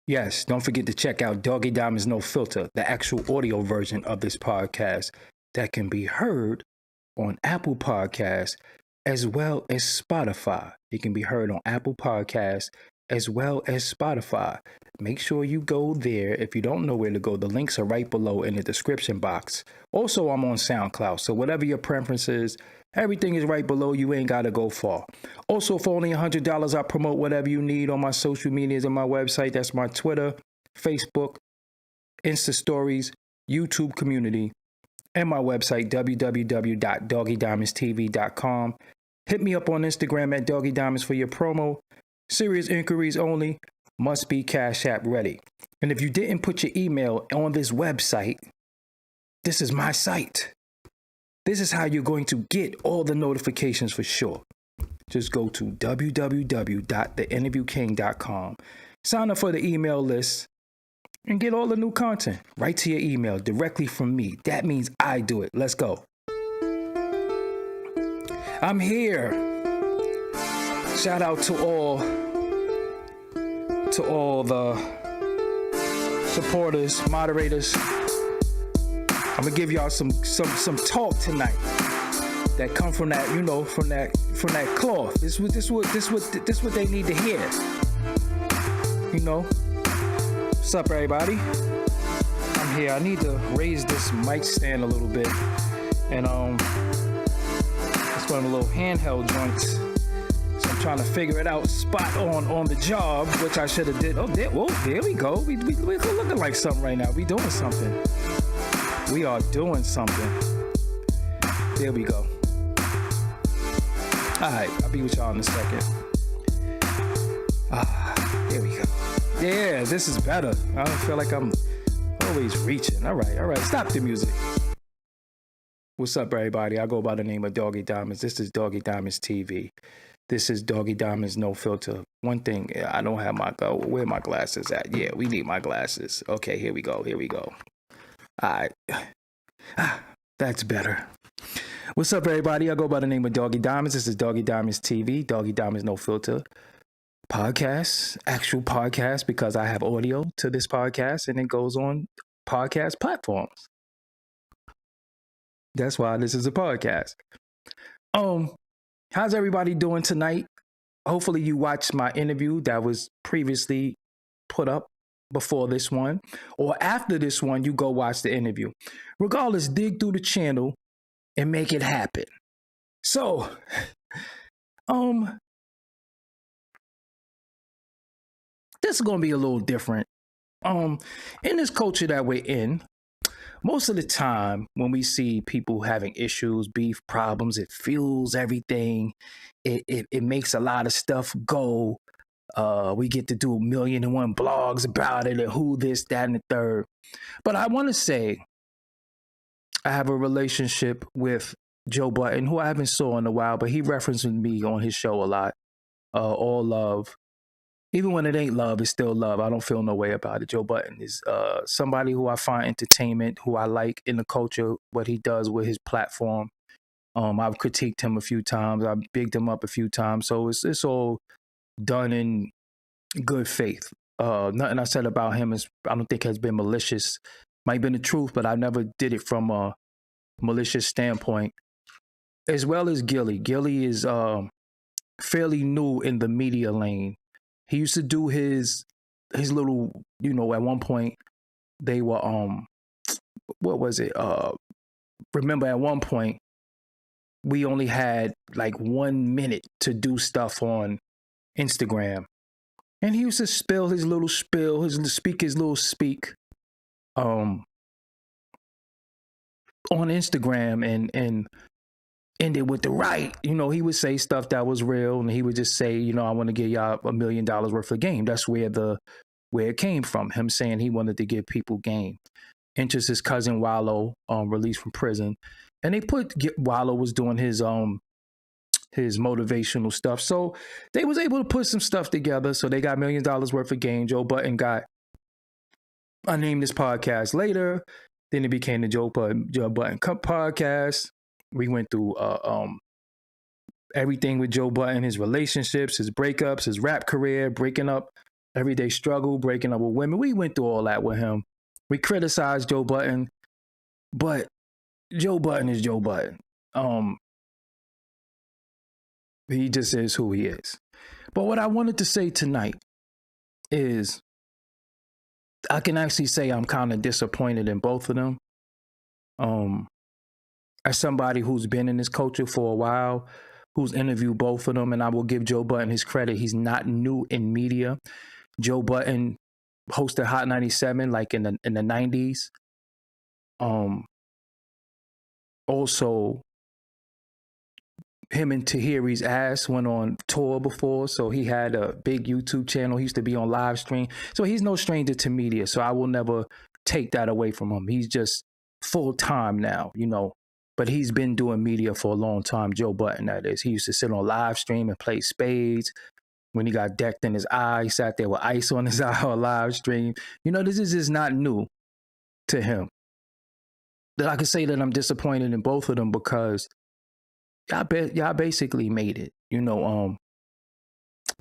Yes, don't forget to check out Doggie Diamonds No Filter, the actual audio version of this podcast that can be heard on Apple Podcasts as well as Spotify. It can be heard on Apple Podcasts as well as Spotify. Make sure you go there. If you don't know where to go, the links are right below in the description box. Also, I'm on SoundCloud, so whatever your preference is, everything is right below. You ain't got to go far. Also, for only $100, I promote whatever you need on my social medias and my website. That's my Twitter, Facebook, Insta Stories, YouTube community, and my website, www.doggiediamondstv.com. Hit me up on Instagram at Doggie Diamonds for your promo. Serious inquiries only. Must be Cash App ready. And if you didn't put your email on this website, this is my site. This is how you're going to get all the notifications for sure. Just go to www.theinterviewking.com. Sign up for the email list and get all the new content right to your email directly from me. That means I do it. Let's go. I'm here. Shout out to all the supporters, moderators. I'm gonna give y'all some talk tonight that come from that, from that cloth. This what they need to hear. What's up, everybody? I'm here. I need to raise this mic stand a little bit, and it's one of the little handheld joints. So I'm trying to figure it out spot on the job, which I should have did. Oh, there we go. We're looking like something right now. We doing something. We are doing something. There we go. All right, I'll be with y'all in a second. There we go. Yeah, this is better. I don't feel like I'm always reaching. All right. Stop the music. What's up, everybody? I go by the name of Doggie Diamonds. This is Doggie Diamonds TV. This is Doggie Diamonds No Filter. One thing, I don't have where my glasses at? Yeah, we need my glasses. Okay, here we go. All right. That's better. What's up, everybody? I go by the name of Doggie Diamonds. This is Doggie Diamonds TV, Doggie Diamonds No Filter podcast, actual podcast, because I have audio to this podcast and it goes on podcast platforms. That's why this is a podcast. How's everybody doing tonight? Hopefully you watched my interview that was previously put up before this one, or after this one, you go watch the interview. Regardless, dig through the channel and make it happen. So, this is going to be a little different. In this culture that we're in, most of the time when we see people having issues, beef, problems, it fuels everything. It makes a lot of stuff go. We get to do 1,000,001 blogs about it, and who, this, that, and the third. But I want to say I have a relationship with Joe Budden, who I haven't saw in a while, but he references me on his show a lot. All love. Even when it ain't love, it's still love. I don't feel no way about it. Joe Budden is somebody who I find entertainment, who I like in the culture, what he does with his platform. I've critiqued him a few times. I've bigged him up a few times. So it's all done in good faith. Nothing I said about him I don't think has been malicious. Might have been the truth, but I never did it from a malicious standpoint. As well as Gillie. Gillie is fairly new in the media lane. He used to do his little, at one point they were, what was it? Remember at one point we only had like 1 minute to do stuff on Instagram. And he used to spill his little spiel, his little speak on Instagram and ended with the right. He would say stuff that was real, and he would just say, I want to give y'all $1 million worth of game. That's where it came from, him saying he wanted to give people game. Interest his cousin Wallow, released from prison. And they Wallow was doing his motivational stuff. So they was able to put some stuff together. So they got $1 million worth of game. Joe Budden I named this podcast later. Then it became the Joe Budden podcast. We went through everything with Joe Budden, his relationships, his breakups, his rap career, breaking up everyday struggle, breaking up with women. We went through all that with him. We criticized Joe Budden, but Joe Budden is Joe Budden. He just is who he is. But what I wanted to say tonight is I can actually say I'm kind of disappointed in both of them. As somebody who's been in this culture for a while, who's interviewed both of them, and I will give Joe Budden his credit. He's not new in media. Joe Budden hosted Hot 97 like in the 90s. Also, him and Tahiri's ass went on tour before, so he had a big YouTube channel. He used to be on live stream. So he's no stranger to media, so I will never take that away from him. He's just full time now, you know, but he's been doing media for a long time, Joe Budden, that is. He used to sit on live stream and play spades. When he got decked in his eye, he sat there with ice on his eye on live stream. You know, this is just not new to him. That I can say that I'm disappointed in both of them because y'all basically made it. You know,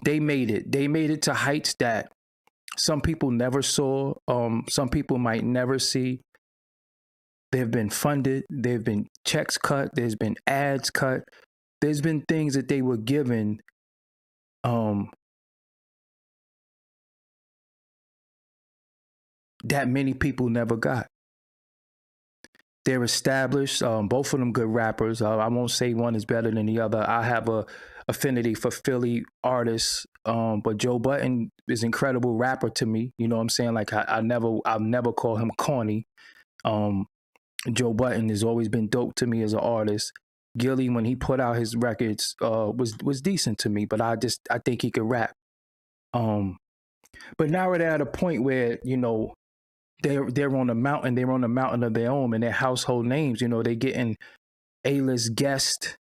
they made it. They made it to heights that some people never saw. Some people might never see. They've been funded. They've been checks cut. There's been ads cut. There's been things that they were given. That many people never got. They're established. Both of them good rappers. I won't say one is better than the other. I have a affinity for Philly artists, but Joe Budden is an incredible rapper to me. You know what I'm saying? Like I'll never call him corny. Joe Budden has always been dope to me as an artist. Gillie, when he put out his records, was decent to me, but I think he could rap. But now we're at a point where, you know, they're on a mountain. They're on a mountain of their own, and they're household names. You know, they're getting A-list guests.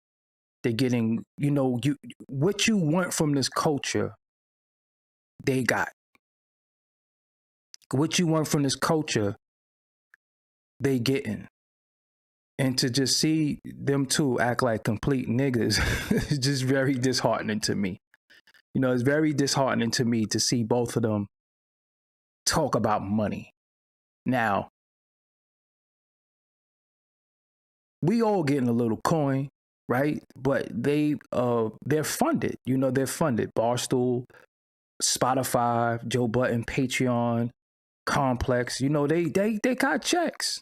They're getting, you know, what you want from this culture, they got. What you want from this culture, they getting. And to just see them two act like complete niggas is just very disheartening to me. You know, it's very disheartening to me to see both of them talk about money. Now, we all getting a little coin, right? But they're funded. You know, they're funded. Barstool, Spotify, Joe Budden, Patreon, Complex. You know, they got checks.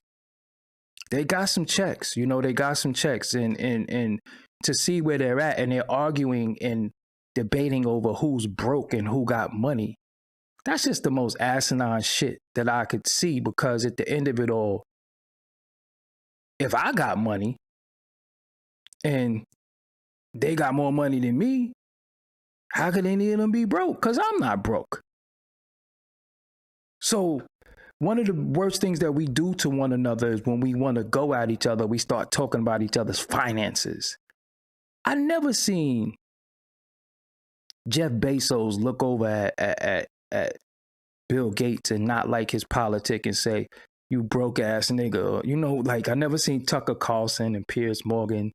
They got some checks. You know, they got some checks. And to see where they're at, and they're arguing and debating over who's broke and who got money. That's just the most asinine shit that I could see, because at the end of it all, if I got money and they got more money than me, how could any of them be broke? Because I'm not broke. So one of the worst things that we do to one another is when we want to go at each other, we start talking about each other's finances. I never seen Jeff Bezos look over at Bill Gates and not like his politic and say, "You broke ass nigga." You know, like I never seen Tucker Carlson and Piers Morgan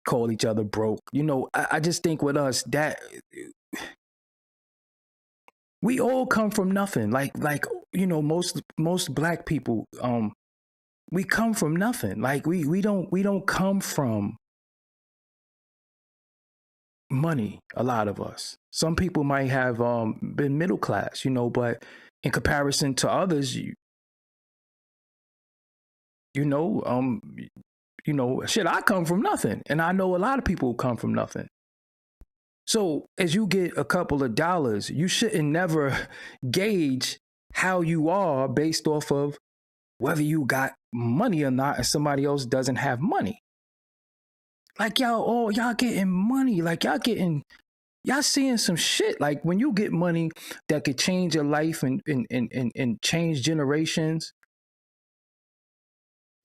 call each other broke. You know, I just think with us that we all come from nothing. Like you know, most black people, we come from nothing. Like we don't come from money, a lot of us. Some people might have been middle class, you know, but in comparison to others, you know, shit, I come from nothing. And I know a lot of people who come from nothing. So as you get a couple of dollars, you shouldn't never gauge how you are based off of whether you got money or not and somebody else doesn't have money. Like y'all getting money. Like y'all seeing some shit. Like when you get money that could change your life and change generations,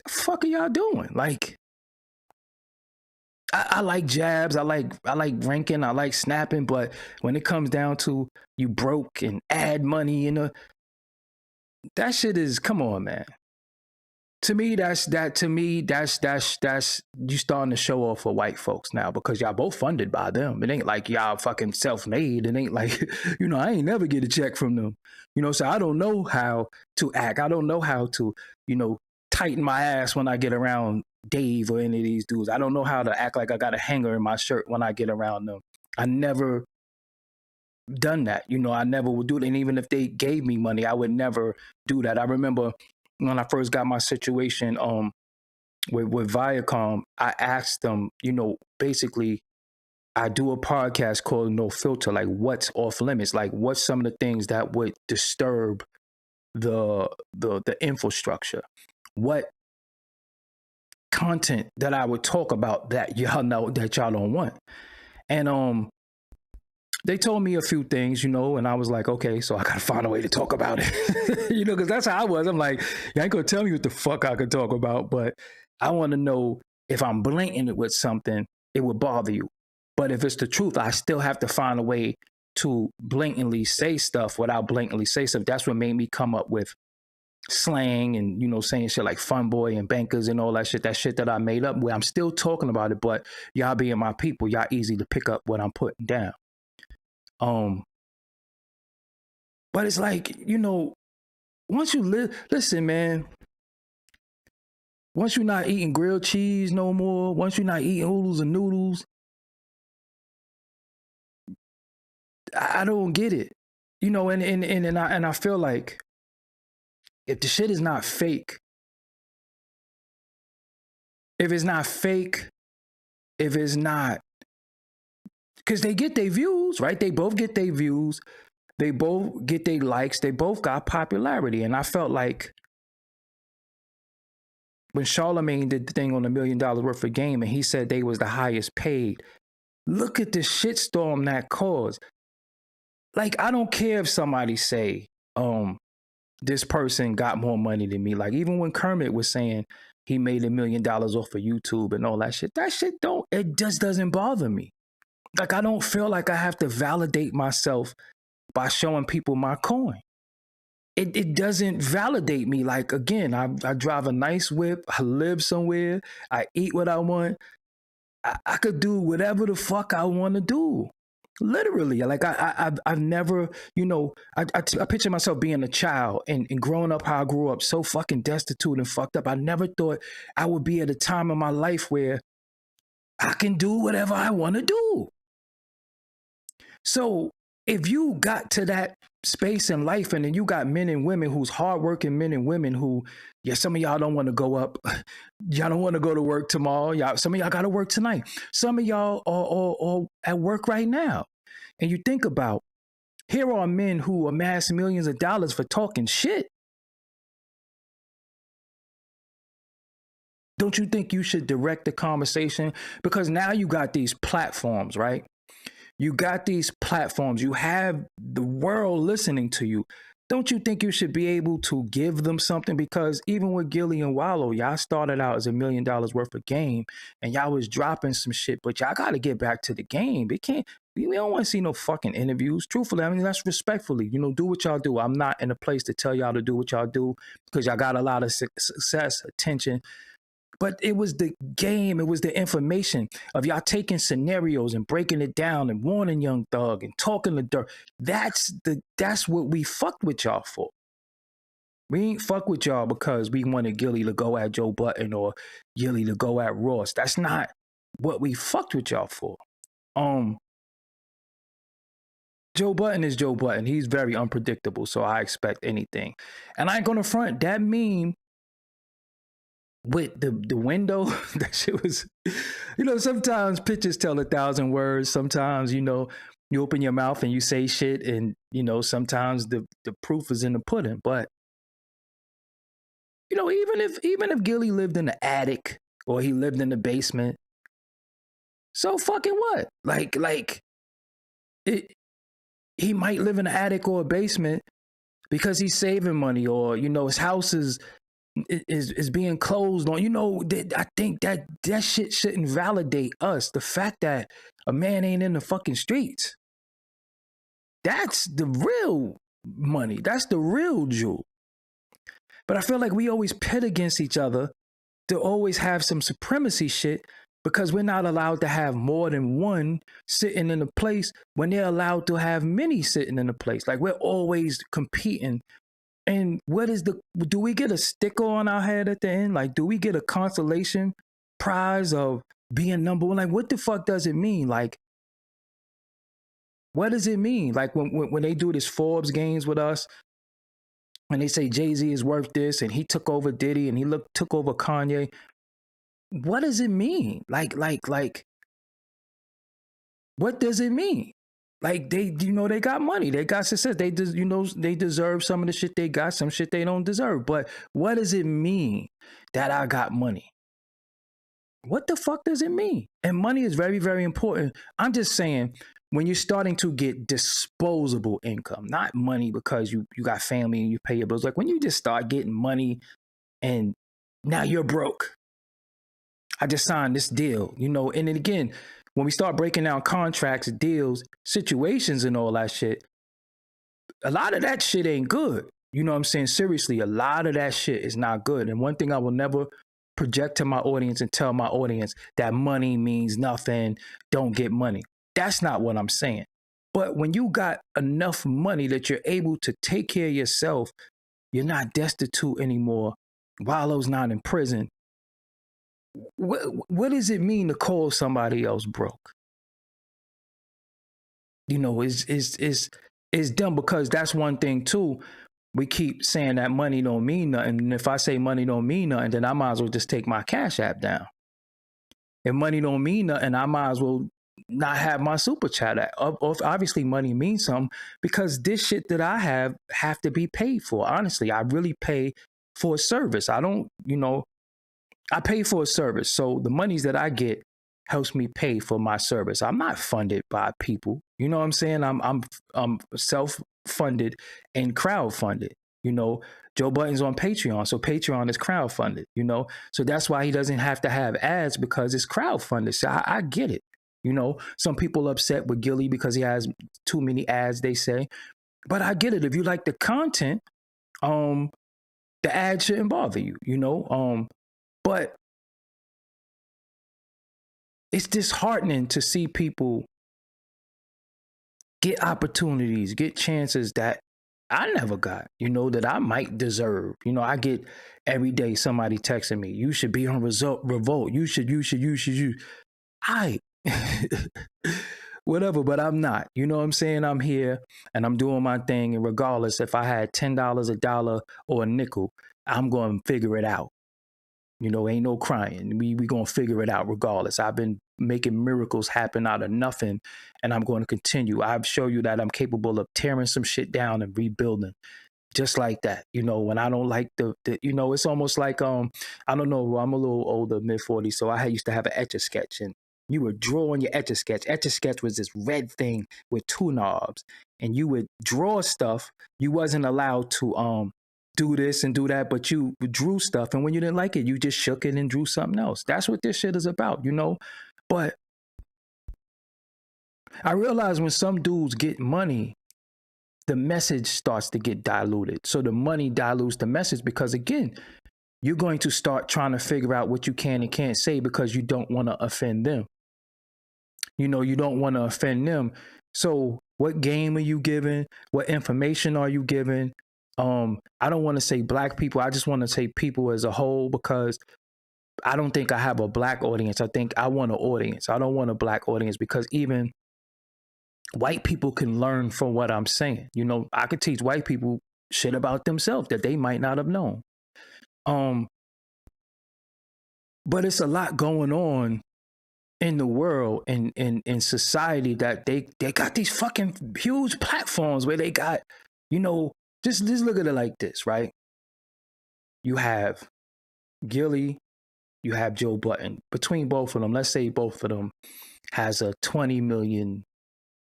the fuck are y'all doing? Like, I like jabs, I like ranking, I like snapping, but when it comes down to you broke and add money, you know, that shit is, come on, man. To me, that's you starting to show off for white folks now because y'all both funded by them. It ain't like y'all fucking self-made. It ain't like, I ain't never get a check from them. So I don't know how to act. I don't know how to, tighten my ass when I get around Dave or any of these dudes. I don't know how to act like I got a hanger in my shirt when I get around them. I never done that. I never would do it. And even if they gave me money, I would never do that. I remember when I first got my situation with Viacom, I asked them, basically, I do a podcast called No Filter, like what's off limits, like what's some of the things that would disturb the infrastructure, what content that I would talk about that y'all know that y'all don't want. And they told me a few things, and I was like, okay, so I gotta find a way to talk about it, because that's how I was. I'm like, you ain't gonna tell me what the fuck I could talk about, but I want to know if I'm blatant with something, it would bother you. But if it's the truth, I still have to find a way to blatantly say stuff without blatantly say stuff. That's what made me come up with slang and, saying shit like fun boy and bankers and all that shit that I made up, where I'm still talking about it, but y'all being my people, y'all easy to pick up what I'm putting down. But it's like, once you listen, man, once you're not eating grilled cheese no more, once you're not eating oodles and noodles, I don't get it, and I feel like if the shit is not fake, if it's not, because they get their views, right? They both get their views. They both get their likes. They both got popularity. And I felt like when Charlemagne did the thing on $1 million worth of game and he said they was the highest paid, look at the shitstorm that caused. Like, I don't care if somebody say, this person got more money than me. Like, even when Kermit was saying he made $1 million off of YouTube and all that shit it just doesn't bother me. Like, I don't feel like I have to validate myself by showing people my coin. It doesn't validate me. Like, again, I drive a nice whip. I live somewhere. I eat what I want. I could do whatever the fuck I want to do. Literally. Like, I've never, I picture myself being a child and growing up how I grew up, so fucking destitute and fucked up. I never thought I would be at a time in my life where I can do whatever I want to do. So if you got to that space in life and then you got men and women who's hardworking men and women who, some of y'all don't want to go up. Y'all don't want to go to work tomorrow. Some of y'all got to work tonight. Some of y'all are at work right now. And you think about, here are men who amass millions of dollars for talking shit. Don't you think you should direct the conversation? Because now you got these platforms, right? You got these platforms. You have the world listening to you. Don't you think you should be able to give them something? Because even with Gillie and Wallow, y'all started out as $1 million worth of game and y'all was dropping some shit, but y'all got to get back to the game. We don't want to see no fucking interviews. Truthfully, I mean, that's respectfully, do what y'all do. I'm not in a place to tell y'all to do what y'all do because y'all got a lot of success, attention. But it was the game, it was the information of y'all taking scenarios and breaking it down and warning Young Thug and talking the dirt. That's what we fucked with y'all for. We ain't fuck with y'all because we wanted Gillie to go at Joe Budden or Gillie to go at Ross. That's not what we fucked with y'all for. Joe Budden is Joe Budden. He's very unpredictable, so I expect anything. And I ain't gonna front, that meme with the window, that shit was, sometimes pictures tell 1,000 words. Sometimes, you open your mouth and you say shit and, sometimes the proof is in the pudding. But, even if Gillie lived in the attic or he lived in the basement, so fucking what? Like he might live in an attic or a basement because he's saving money or, his house is being closed on. I think that shit shouldn't validate us. The fact that a man ain't in the fucking streets, that's the real money. That's the real jewel. But I feel like we always pit against each other to always have some supremacy shit because we're not allowed to have more than one sitting in a place when they're allowed to have many sitting in a place. Like we're always competing. And do we get a sticker on our head at the end? Like, do we get a consolation prize of being number one? Like, what the fuck does it mean? Like, what does it mean? Like when they do this Forbes games with us, and they say Jay-Z is worth this, and he took over Diddy, and he took over Kanye. What does it mean? Like, what does it mean? Like they got money, they got success, they deserve some of the shit they got, some shit they don't deserve. But what does it mean that I got money? What the fuck does it mean? And money is very, very important. I'm just saying, when you're starting to get disposable income, not money because you got family and you pay your bills, like when you just start getting money and now you're broke. I just signed this deal, and then again, when we start breaking down contracts, deals, situations and all that shit, a lot of that shit ain't good. You know what I'm saying? Seriously, a lot of that shit is not good. And one thing I will never project to my audience and tell my audience that money means nothing, don't get money. That's not what I'm saying. But when you got enough money that you're able to take care of yourself, you're not destitute anymore. Wallow's not in prison. What does it mean to call somebody else broke? It's dumb, because that's one thing too. We keep saying that money don't mean nothing. And if I say money don't mean nothing, then I might as well just take my Cash App down. If money don't mean nothing, I might as well not have my super chat. Obviously money means something, because this shit that I have to be paid for. Honestly, I really pay for a service. I pay for a service. So the monies that I get helps me pay for my service. I'm not funded by people. You know what I'm saying? I'm self-funded and crowd-funded. Joe Budden's on Patreon, so Patreon is crowd-funded. So that's why he doesn't have to have ads, because it's crowd-funded. So I get it. Some people upset with Gillie because he has too many ads, they say. But I get it. If you like the content, the ad shouldn't bother you, But it's disheartening to see people get opportunities, get chances that I never got, that I might deserve. I get every day somebody texting me, you should be on Revolt. You should. Whatever, but I'm not. You know what I'm saying? I'm here and I'm doing my thing. And regardless, if I had $10, $1, or a nickel, I'm going to figure it out. Ain't no crying. We going to figure it out regardless. I've been making miracles happen out of nothing, and I'm going to continue. I've shown you that I'm capable of tearing some shit down and rebuilding just like that. When I don't like it's almost like, I don't know, I'm a little older, mid-40s, so I used to have an Etch-a-Sketch, and you would draw on your Etch-a-Sketch. Etch-a-Sketch was this red thing with two knobs, and you would draw stuff. You wasn't allowed to do this and do that, but you drew stuff, and when you didn't like it, you just shook it and drew something else. That's what this shit is about, But I realize when some dudes get money, the message starts to get diluted. So the money dilutes the message, because again, you're going to start trying to figure out what you can and can't say because you don't want to offend them. You don't want to offend them. So what game are you giving? What information are you giving? I don't want to say black people. I just want to say people as a whole, because I don't think I have a black audience. I think I want an audience. I don't want a black audience, because even white people can learn from what I'm saying. I could teach white people shit about themselves that they might not have known. But it's a lot going on in the world and in society that they got these fucking huge platforms where they got, just look at it like this, right? You have Gillie, you have Joe Budden. Between both of them, let's say both of them has a 20 million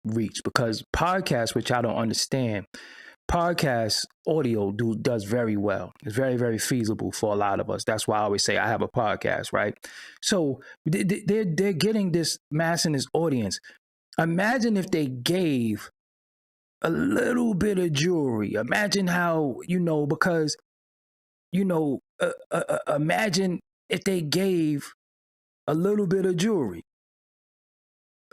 reach, because podcasts, which I don't understand, podcast audio does very well. It's very, very feasible for a lot of us. That's why I always say I have a podcast, right? So they're getting this mass in this audience. Imagine if they gave a little bit of jewelry. Imagine how, because you know, imagine if they gave a little bit of jewelry.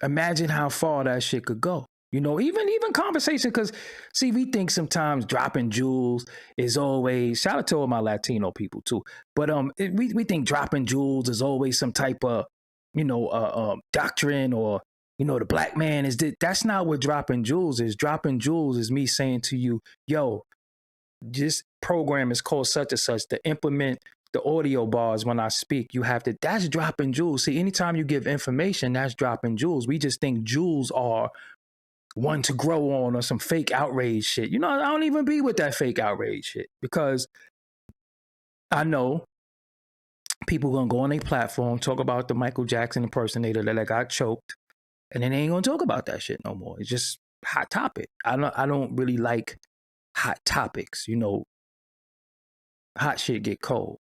Imagine how far that shit could go. You know, even conversation, because see, we think sometimes dropping jewels is always, shout out to all my Latino people too, but we think dropping jewels is always some type of, you know, doctrine, or, you know, the black man is that's not what dropping jewels is. Dropping jewels is me saying to you, yo, this program is called such and such, to implement the audio bars when I speak. You have to, that's dropping jewels. See, anytime you give information, that's dropping jewels. We just think jewels are one to grow on, or some fake outrage shit. You know, I don't even be with that fake outrage shit, because I know people gonna go on a platform, talk about the Michael Jackson impersonator that got choked, and then they ain't gonna talk about that shit no more. It's just hot topic. I don't really like hot topics. You know, hot shit get cold.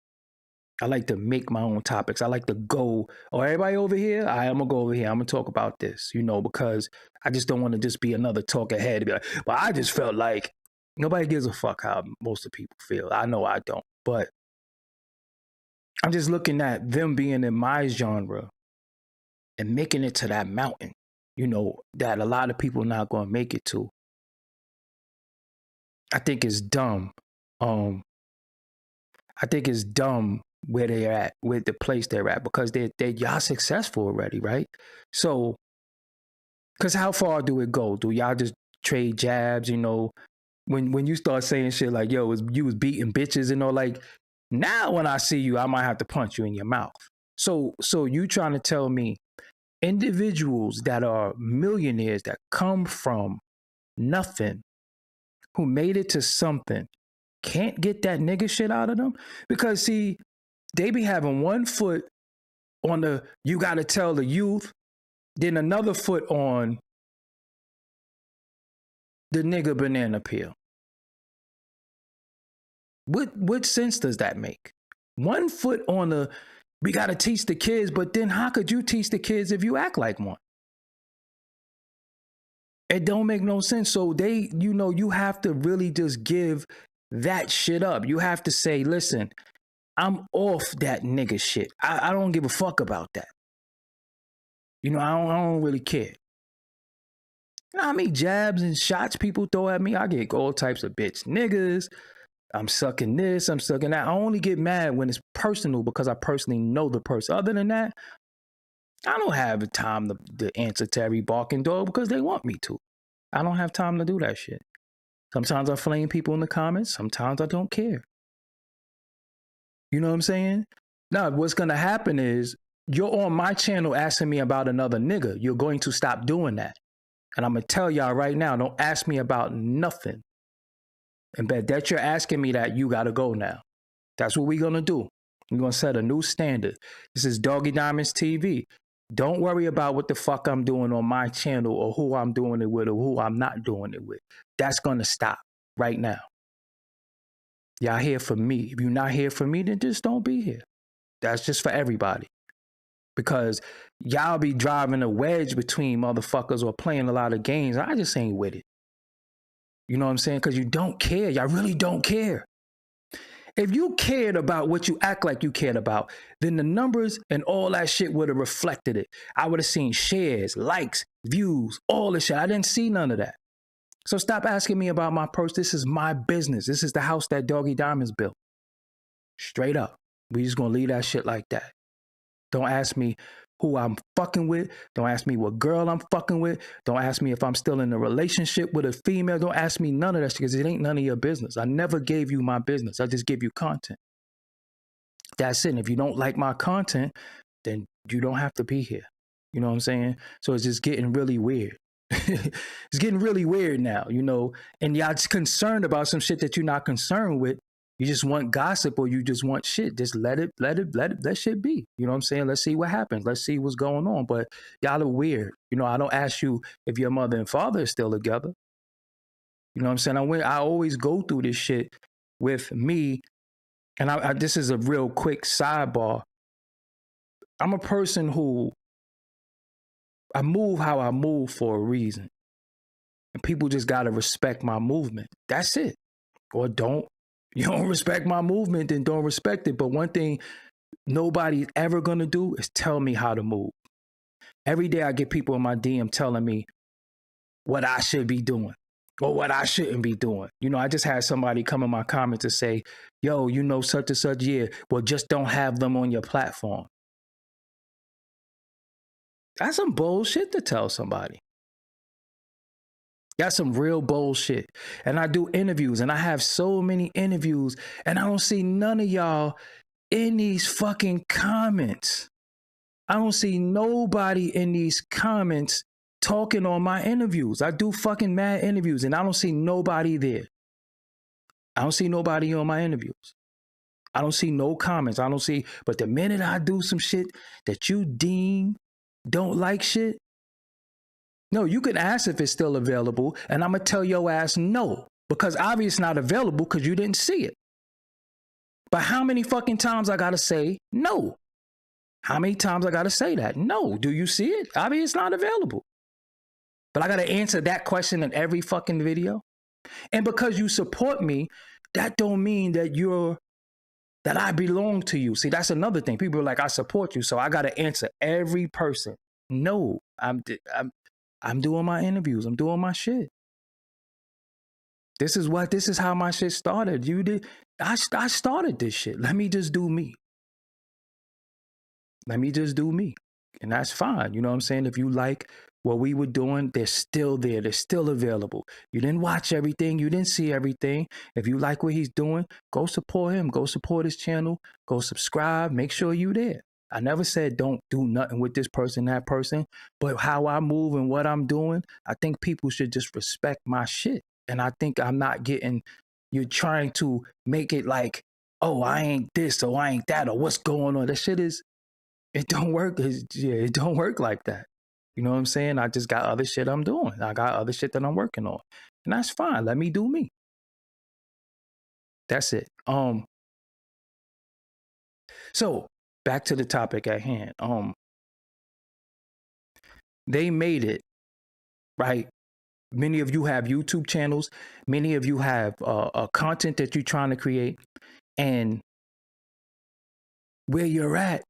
I like to make my own topics. I like to go, oh, everybody over here? I'm going to go over here. I'm going to talk about this, you know, because I just don't want to just be another talk ahead. Be like, but I just felt like nobody gives a fuck how most of the people feel. I know I don't. But I'm just looking at them being in my genre and making it to that mountain, you know, that a lot of people not going to make it to. I think it's dumb. I think it's dumb where they're at, with the place they're at, because they're y'all successful already, right? So, because how far do it go? Do y'all just trade jabs? You know, when you start saying shit like, yo, you was beating bitches and all, like, now when I see you, I might have to punch you in your mouth. So you trying to tell me individuals that are millionaires, that come from nothing, who made it to something, can't get that nigga shit out of them? Because see, they be having one foot on the, you got to tell the youth, then another foot on the nigga banana peel. What sense does that make? One foot on the, we got to teach the kids, but then how could you teach the kids if you act like one? It don't make no sense. So they, you know, you have to really just give that shit up. You have to say, listen, I'm off that nigga shit. I don't give a fuck about that. You know, I don't really care. You know how many jabs and shots people throw at me? I get all types of bitch niggas. I'm sucking this, I'm sucking that. I only get mad when it's personal, because I personally know the person. Other than that, I don't have the time to answer to every barking dog because they want me to. I don't have time to do that shit. Sometimes I flame people in the comments. Sometimes I don't care. You know what I'm saying? Now, what's going to happen is, you're on my channel asking me about another nigga. You're going to stop doing that. And I'm going to tell y'all right now, don't ask me about nothing. And bet that you're asking me that, you got to go now. That's what we're going to do. We're going to set a new standard. This is Doggie Diamonds TV. Don't worry about what the fuck I'm doing on my channel, or who I'm doing it with, or who I'm not doing it with. That's going to stop right now. Y'all here for me. If you're not here for me, then just don't be here. That's just for everybody. Because y'all be driving a wedge between motherfuckers, or playing a lot of games. I just ain't with it. You know what I'm saying? Because you don't care. Y'all really don't care. If you cared about what you act like you cared about, then the numbers and all that shit would have reflected it. I would have seen shares, likes, views, all this shit. I didn't see none of that. So stop asking me about my purse. This is my business. This is the house that Doggie Diamonds built. Straight up. We just gonna leave that shit like that. Don't ask me who I'm fucking with. Don't ask me what girl I'm fucking with. Don't ask me if I'm still in a relationship with a female. Don't ask me none of that shit, because it ain't none of your business. I never gave you my business. I just give you content. That's it. And if you don't like my content, then you don't have to be here. You know what I'm saying? So it's just getting really weird. It's getting really weird now, you know, and y'all just concerned about some shit that you're not concerned with. You just want gossip, or you just want shit. Just let shit be. You know what I'm saying? Let's see what happens. Let's see what's going on. But y'all are weird. You know, I don't ask you if your mother and father is still together. You know what I'm saying? I always go through this shit with me. And this is a real quick sidebar. I'm a person who, I move how I move for a reason. And people just got to respect my movement. That's it. Or don't. You don't respect my movement, then don't respect it. But one thing nobody's ever gonna do is tell me how to move. Every day I get people in my DM telling me what I should be doing or what I shouldn't be doing. You know, I just had somebody come in my comment to say, yo, you know, such and such, yeah, well, just don't have them on your platform. That's some bullshit to tell somebody. That's some real bullshit. And I do interviews, and I have so many interviews, and I don't see none of y'all in these fucking comments. I don't see nobody in these comments talking on my interviews. I do fucking mad interviews, and I don't see nobody there. I don't see nobody on my interviews. I don't see no comments. I don't see, but the minute I do some shit that you deem don't like shit, no, you can ask if it's still available, and I'm going to tell your ass no, because obviously it's not available because you didn't see it. But how many fucking times I got to say no? How many times I got to say that? No. Do you see it? Obviously it's not available. But I got to answer that question in every fucking video. And because you support me, that don't mean that that I belong to you. See, that's another thing. People are like, I support you, so I got to answer every person. No, I'm doing my interviews. I'm doing my shit. This is how my shit started. I started this shit. Let me just do me. Let me just do me. And that's fine. You know what I'm saying? If you like what we were doing, they're still there. They're still available. You didn't watch everything. You didn't see everything. If you like what he's doing, go support him. Go support his channel. Go subscribe. Make sure you there. I never said don't do nothing with this person, that person. But how I move and what I'm doing, I think people should just respect my shit. And I think I'm not getting, you're trying to make it like, oh, I ain't this or I ain't that or what's going on. That shit is, it don't work. It don't work like that. You know what I'm saying? I just got other shit I'm doing. I got other shit that I'm working on. And that's fine. Let me do me. That's it. So back to the topic at hand. They made it, right? Many of you have YouTube channels. Many of you have content that you're trying to create. And where you're at,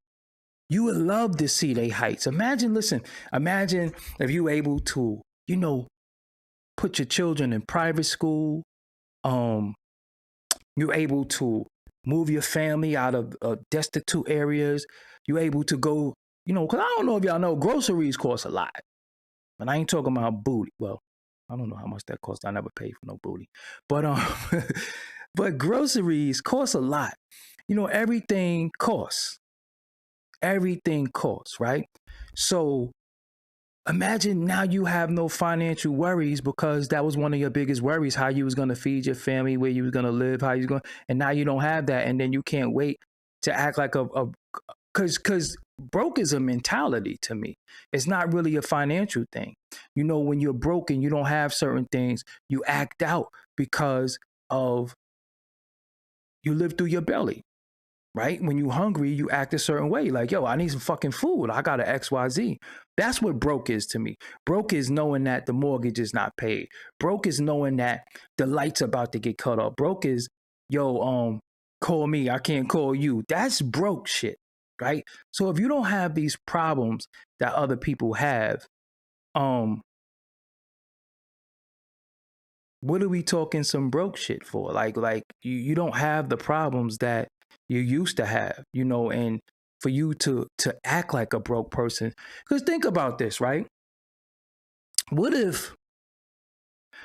you would love to see they heights. Imagine if you were able to, you know, put your children in private school. You're able to move your family out of destitute areas. You're able to go, you know, because I don't know if y'all know, groceries cost a lot. But I ain't talking about booty. Well, I don't know how much that costs. I never paid for no booty. But but groceries cost a lot. You know, everything costs. Everything costs, right? So imagine now you have no financial worries because that was one of your biggest worries, how you was going to feed your family, where you was going to live, how you was going, and now you don't have that. And then you can't wait to act like because broke is a mentality to me. It's not really a financial thing. You know, when you're broke and you don't have certain things, you act out because of you live through your belly. Right? When you're hungry, you act a certain way. Like, yo, I need some fucking food. I got an XYZ. That's what broke is to me. Broke is knowing that the mortgage is not paid. Broke is knowing that the light's about to get cut off. Broke is, yo, call me. I can't call you. That's broke shit, right? So if you don't have these problems that other people have, what are we talking some broke shit for? Like you don't have the problems that you used to have, you know, and for you to act like a broke person. Because think about this, right? What if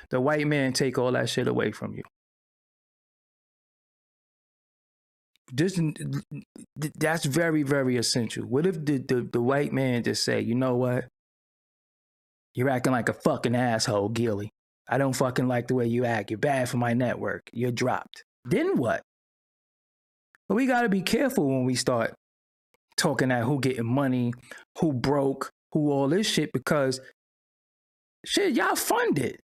the white man take all that shit away from you? That's very, very essential. What if the white man just say, you know what? You're acting like a fucking asshole, Gillie. I don't fucking like the way you act. You're bad for my network. You're dropped. Then what? But we got to be careful when we start talking at who getting money, who broke, who all this shit, because shit, y'all funded.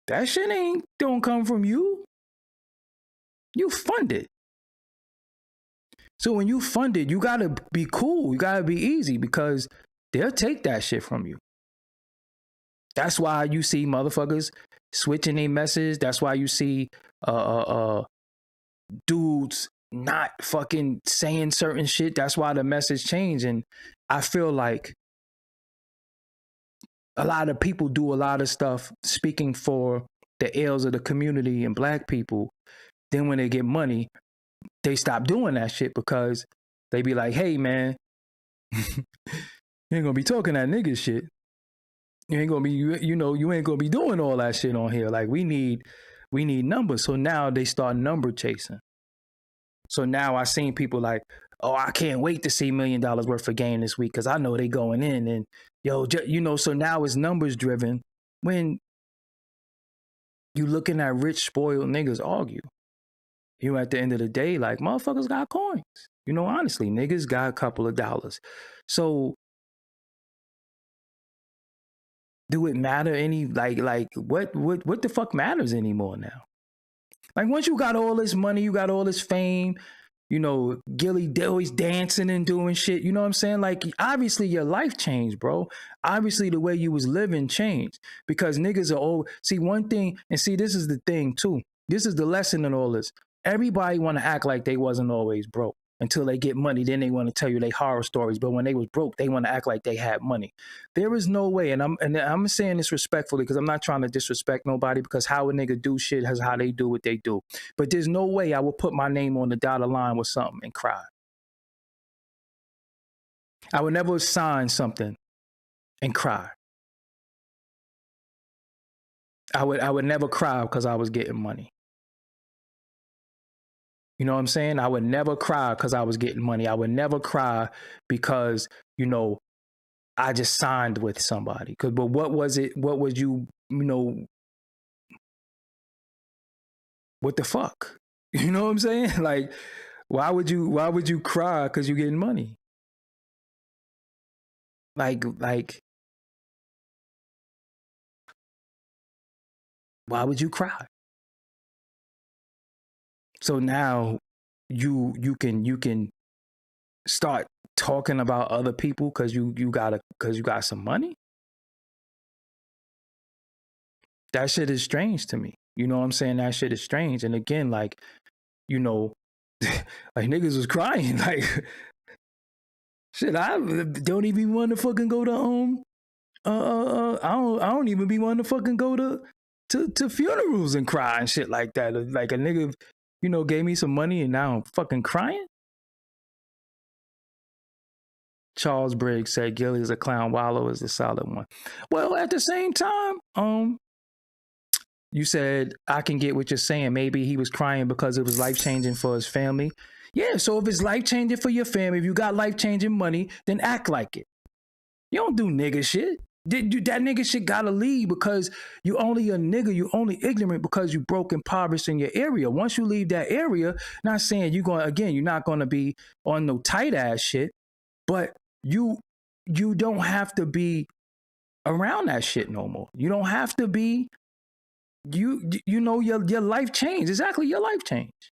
That shit don't come from you. You funded. So when you funded, you got to be cool. You got to be easy because they'll take that shit from you. That's why you see motherfuckers switching their message. That's why you see dudes not fucking saying certain shit. That's why the message changed. And I feel like a lot of people do a lot of stuff speaking for the ills of the community and black people. Then when they get money, they stop doing that shit because they be like, hey, man, you ain't gonna be talking that nigga shit. You ain't gonna be, you ain't gonna be doing all that shit on here. Like, we need numbers. So now they start number chasing. So now I seen people like, oh, I can't wait to see $1 million worth of gain this week because I know they going in. And so now it's numbers driven. When you looking at rich, spoiled niggas argue, at the end of the day, like, motherfuckers got coins. Honestly, niggas got a couple of dollars. So do it matter any, like what the fuck matters anymore now? Like, once you got all this money, you got all this fame, Gillie always dancing and doing shit. You know what I'm saying? Like, obviously your life changed, bro. Obviously the way you was living changed because niggas are old. See, one thing, and see, this is the thing too. This is the lesson in all this. Everybody want to act like they wasn't always broke until they get money. Then they want to tell you they horror stories. But when they was broke, they want to act like they had money. There is no way. And I'm saying this respectfully because I'm not trying to disrespect nobody because how a nigga do shit is how they do what they do. But there's no way I will put my name on the dotted line with something and cry. I would never sign something and cry. I would never cry because I was getting money. You know what I'm saying? I would never cry because I was getting money. I would never cry because, I just signed with somebody. But what was it? What was you, what the fuck? You know what I'm saying? Like, why would you cry because you're getting money? Like, why would you cry? So now you can start talking about other people because you got some money. That shit is strange to me. You know what I'm saying? That shit is strange. And again, like, like niggas was crying. Like, shit, I don't even want to fucking go to I don't even be wanting to fucking go to funerals and cry and shit like that. Like a nigga, gave me some money and now I'm fucking crying. Charles Briggs said Gillie is a clown, Wallow is the solid one. Well, at the same time, you said I can get what you're saying. Maybe he was crying because it was life-changing for his family. Yeah, so if it's life-changing for your family, if you got life-changing money, then act like it. You don't do nigga shit. That nigga shit gotta leave because you only a nigga, you only ignorant because you broke impoverished in your area. Once you leave that area, not saying you're not gonna be on no tight ass shit, but you don't have to be around that shit no more. You don't have to be, your life changed. Exactly, your life changed.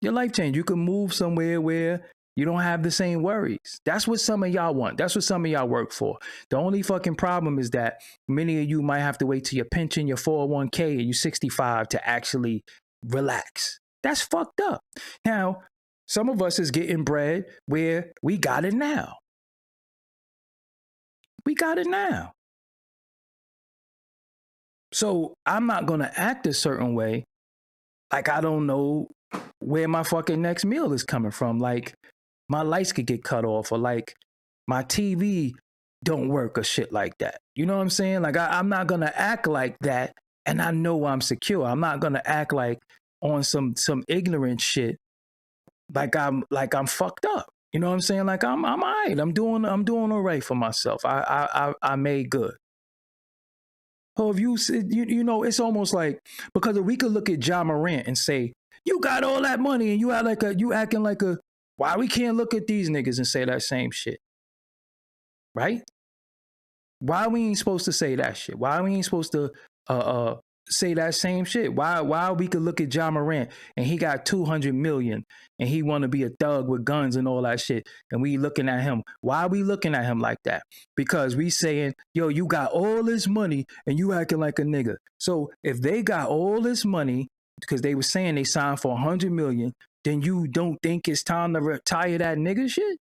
Your life changed. You can move somewhere where you don't have the same worries. That's what some of y'all want. That's what some of y'all work for. The only fucking problem is that many of you might have to wait till your pension, your 401k, and you're 65 to actually relax. That's fucked up. Now, some of us is getting bread where we got it now. We got it now. So I'm not going to act a certain way like I don't know where my fucking next meal is coming from. Like, my lights could get cut off, or like my TV don't work, or shit like that. You know what I'm saying? Like, I'm not going to act like that, and I know I'm secure. I'm not going to act like on some ignorant shit like I'm fucked up. You know what I'm saying? Like, I'm all right. I'm doing all right for myself. I made good. So if you said, it's almost like, because if we could look at Ja Morant and say, you got all that money and you acting like a, why we can't look at these niggas and say that same shit? Right? Why we ain't supposed to say that shit? Why we ain't supposed to say that same shit? Why we could look at Ja Morant and he got 200 million and he want to be a thug with guns and all that shit, and we looking at him? Why are we looking at him like that? Because we saying, yo, you got all this money and you acting like a nigga. So if they got all this money because they were saying they signed for 100 million, then you don't think it's time to retire that nigga shit?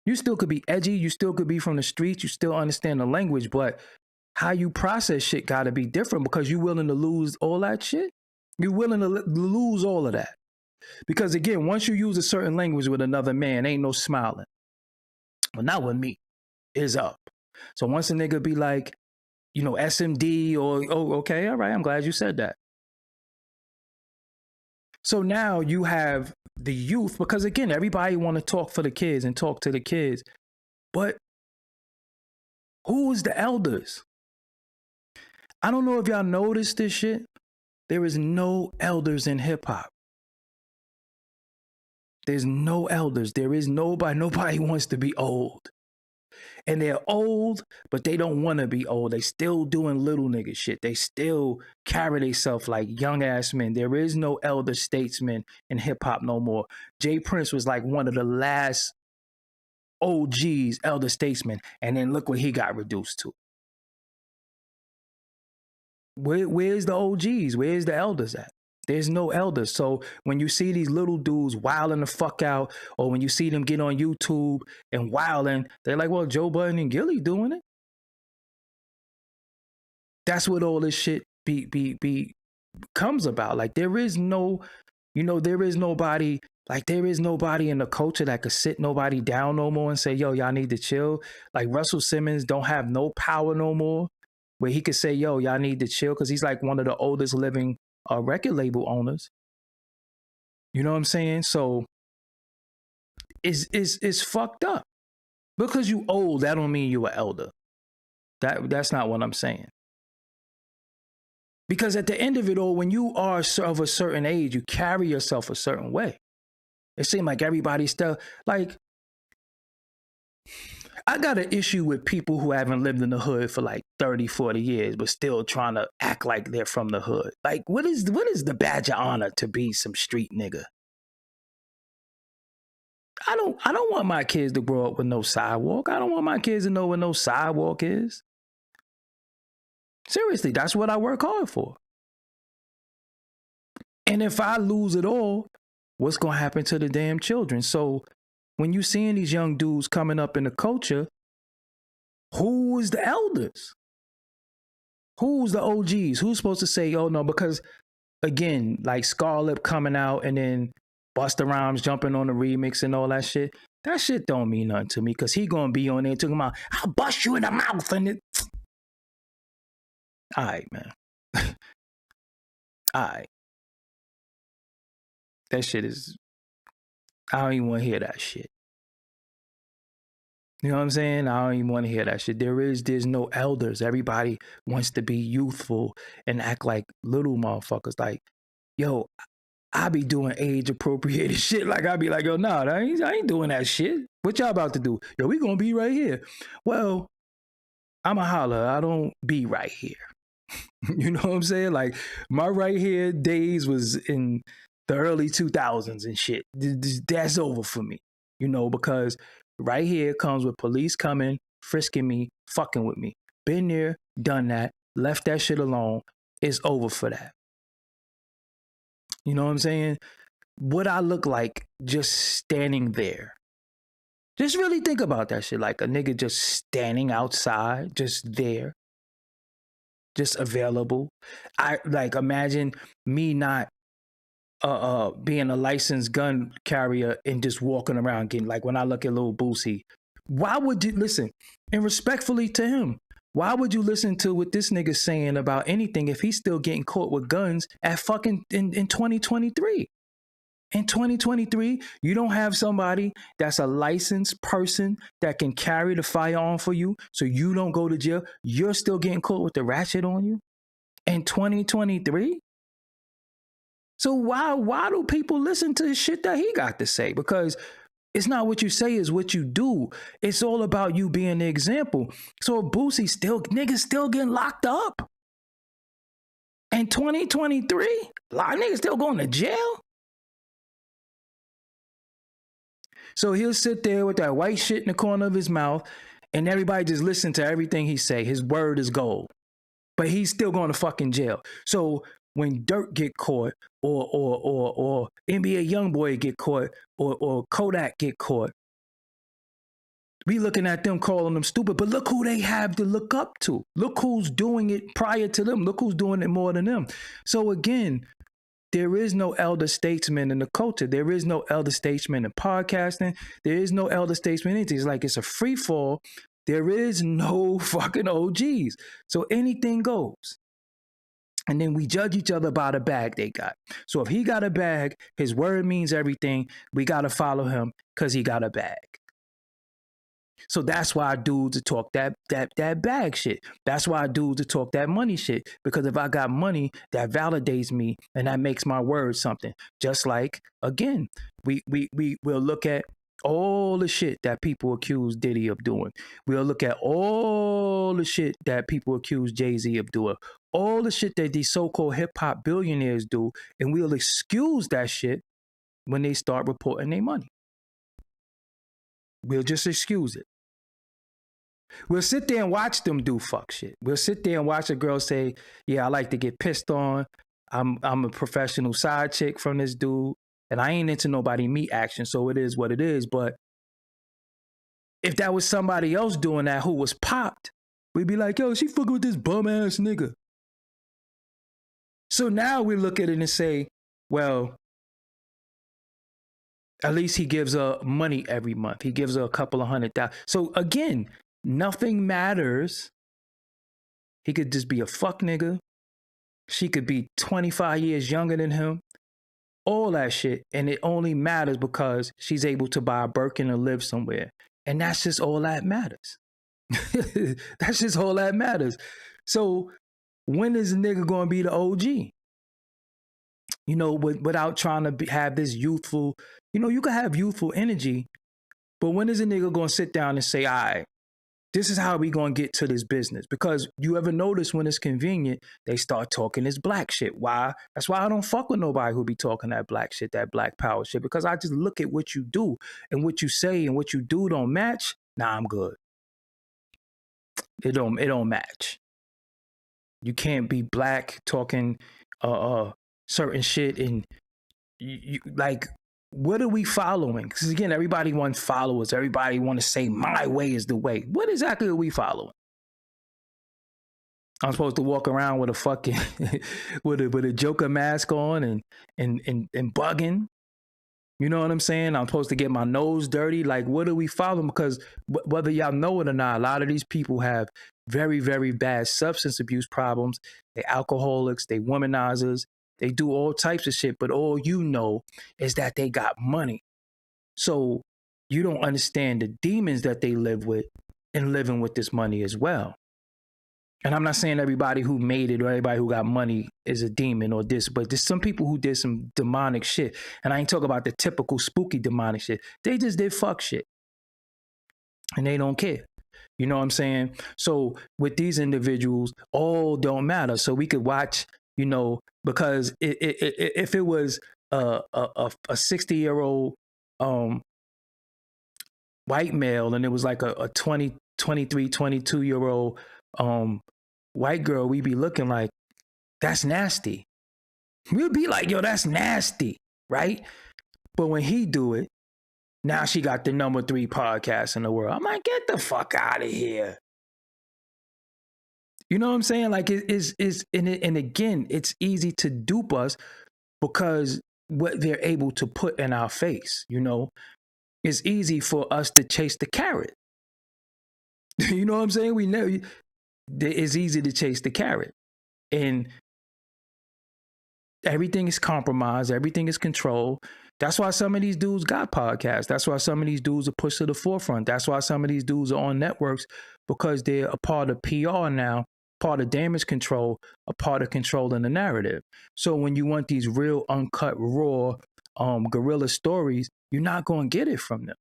You still could be edgy, you still could be from the streets, you still understand the language, but how you process shit got to be different, because you willing to lose all that shit. You're willing to lose all of that. Because again, once you use a certain language with another man, ain't no smiling. But not with me. It's up. So once a nigga be like, you know, SMD or, oh, okay, all right, I'm glad you said that. So now you have the youth, because again, everybody want to talk for the kids and talk to the kids. But who is the elders? I don't know if y'all noticed this shit. There is no elders in hip hop. There's no elders. There is nobody. Nobody wants to be old. And they're old, but they don't want to be old. They still doing little nigga shit. They still carry themselves like young ass men. There is no elder statesman in hip hop no more. Jay Prince was like one of the last OGs, elder statesmen. And then look what he got reduced to. Where's the OGs? Where's the elders at? There's no elders. So when you see these little dudes wilding the fuck out, or when you see them get on YouTube and wilding, they're like, well, Joe Budden and Gillie doing it. That's what all this shit comes about. Like, there is no, you know, there is nobody, like, there is nobody in the culture that could sit nobody down no more and say, yo, y'all need to chill. Like, Russell Simmons don't have no power no more where he could say, yo, y'all need to chill, because he's like one of the oldest living record label owners. You know what I'm saying? So it's fucked up. Because you old, that don't mean you an elder. That's not what I'm saying. Because at the end of it all, when you are of a certain age, you carry yourself a certain way. It seems like everybody's still like, I got an issue with people who haven't lived in the hood for like 30, 40 years, but still trying to act like they're from the hood. Like, what is the badge of honor to be some street nigga? I don't want my kids to grow up with no sidewalk. I don't want my kids to know what no sidewalk is. Seriously, that's what I work hard for. And if I lose it all, what's going to happen to the damn children? So when you seeing these young dudes coming up in the culture, who is the elders? Who's the OGs? Who's supposed to say, oh no, because again, like Scarlett coming out and then Busta Rhymes jumping on the remix and all that shit. That shit don't mean nothing to me, because he gonna be on there talking about, I'll bust you in the mouth and it. All right, man. All right. That shit is, I don't even want to hear that shit. You know what I'm saying? I don't even want to hear that shit. There's no elders. Everybody wants to be youthful and act like little motherfuckers. Like, yo, I be doing age appropriated shit. Like, I be like, yo, nah, I ain't doing that shit. What y'all about to do? Yo, we gonna be right here. Well, I'm a holler. I don't be right here. You know what I'm saying? Like, my right here days was in the early 2000s and shit. That's over for me, you know, because right here comes with police coming, frisking me, fucking with me. Been there, done that, left that shit alone. It's over for that. You know what I'm saying? What I look like just standing there. Just really think about that shit. Like a nigga just standing outside, just there, just available. I like imagine me not being a licensed gun carrier and just walking around getting, like, when I look at Lil Boosie, why would you listen? And respectfully to him, why would you listen to what this nigga's saying about anything if he's still getting caught with guns at fucking in 2023? In 2023, you don't have somebody that's a licensed person that can carry the firearm for you, so you don't go to jail. You're still getting caught with the ratchet on you in 2023? So why do people listen to the shit that he got to say? Because it's not what you say, it's what you do. It's all about you being the example. So if Boosie niggas still getting locked up in 2023, a lot of niggas still going to jail. So he'll sit there with that white shit in the corner of his mouth and everybody just listen to everything he say. His word is gold. But he's still going to fucking jail. So when Dirk get caught, or NBA YoungBoy get caught, or Kodak get caught, we looking at them calling them stupid, but look who they have to look up to. Look who's doing it prior to them. Look who's doing it more than them. So again, there is no elder statesman in the culture. There is no elder statesman in podcasting. There is no elder statesman in anything. It's like it's a free fall. There is no fucking OGs. So anything goes. And then we judge each other by the bag they got. So if he got a bag, his word means everything. We got to follow him because he got a bag. So that's why dudes talk that bag shit. That's why dudes talk that money shit. Because if I got money, that validates me and that makes my word something. Just like, again, we'll look at all the shit that people accuse Diddy of doing. We'll look at all the shit that people accuse Jay-Z of doing. All the shit that these so-called hip-hop billionaires do. And we'll excuse that shit when they start reporting their money. We'll just excuse it. We'll sit there and watch them do fuck shit. We'll sit there and watch a girl say, yeah, I like to get pissed on. I'm a professional side chick from this dude. And I ain't into nobody meat action, so it is what it is. But if that was somebody else doing that who was popped, we'd be like, yo, she fucking with this bum ass nigga. So now we look at it and say, well, at least he gives her money every month. He gives her a couple of $100,000. So again, nothing matters. He could just be a fuck nigga. She could be 25 years younger than him. All that shit. And it only matters because she's able to buy a Birkin and live somewhere. And that's just all that matters. That's just all that matters. So when is a nigga going to be the OG? You know, without trying to have this youthful, you know, you can have youthful energy, but when is a nigga going to sit down and say, all right, this is how we going to get to this business? Because you ever notice when it's convenient, they start talking this black shit. Why? That's why I don't fuck with nobody who be talking that black shit, that black power shit, because I just look at what you do and what you say and what you do don't match. Nah, I'm good. It don't match. You can't be black talking certain shit and you like, what are we following? Because again, everybody wants followers. Everybody want to say my way is the way. What exactly are we following? I'm supposed to walk around with a fucking with a Joker mask on and bugging. You know what I'm saying? I'm supposed to get my nose dirty. Like, what are we following? Because whether y'all know it or not, a lot of these people have very, very bad substance abuse problems. They alcoholics, they womanizers. They do all types of shit, but all you know is that they got money. So you don't understand the demons that they live with and living with this money as well. And I'm not saying everybody who made it or everybody who got money is a demon or this, but there's some people who did some demonic shit. And I ain't talking about the typical spooky demonic shit. They just did fuck shit. And they don't care. You know what I'm saying? So with these individuals, all don't matter. So we could watch, you know, because if it was a 60-year-old white male and it was like a 20, 23, 22-year-old white girl, we'd be looking like, that's nasty. We'd be like, yo, that's nasty, right? But when he do it, now she got the #3 podcast in the world. I'm like, get the fuck out of here. You know what I'm saying? Like, and again, it's easy to dupe us because what they're able to put in our face, you know, it's easy for us to chase the carrot. You know what I'm saying? We know it's easy to chase the carrot, and everything is compromised. Everything is controlled. That's why some of these dudes got podcasts. That's why some of these dudes are pushed to the forefront. That's why some of these dudes are on networks, because they're a part of PR now, part of damage control, a part of controlling the narrative. So when you want these real uncut, raw, guerrilla stories, you're not going to get it from them.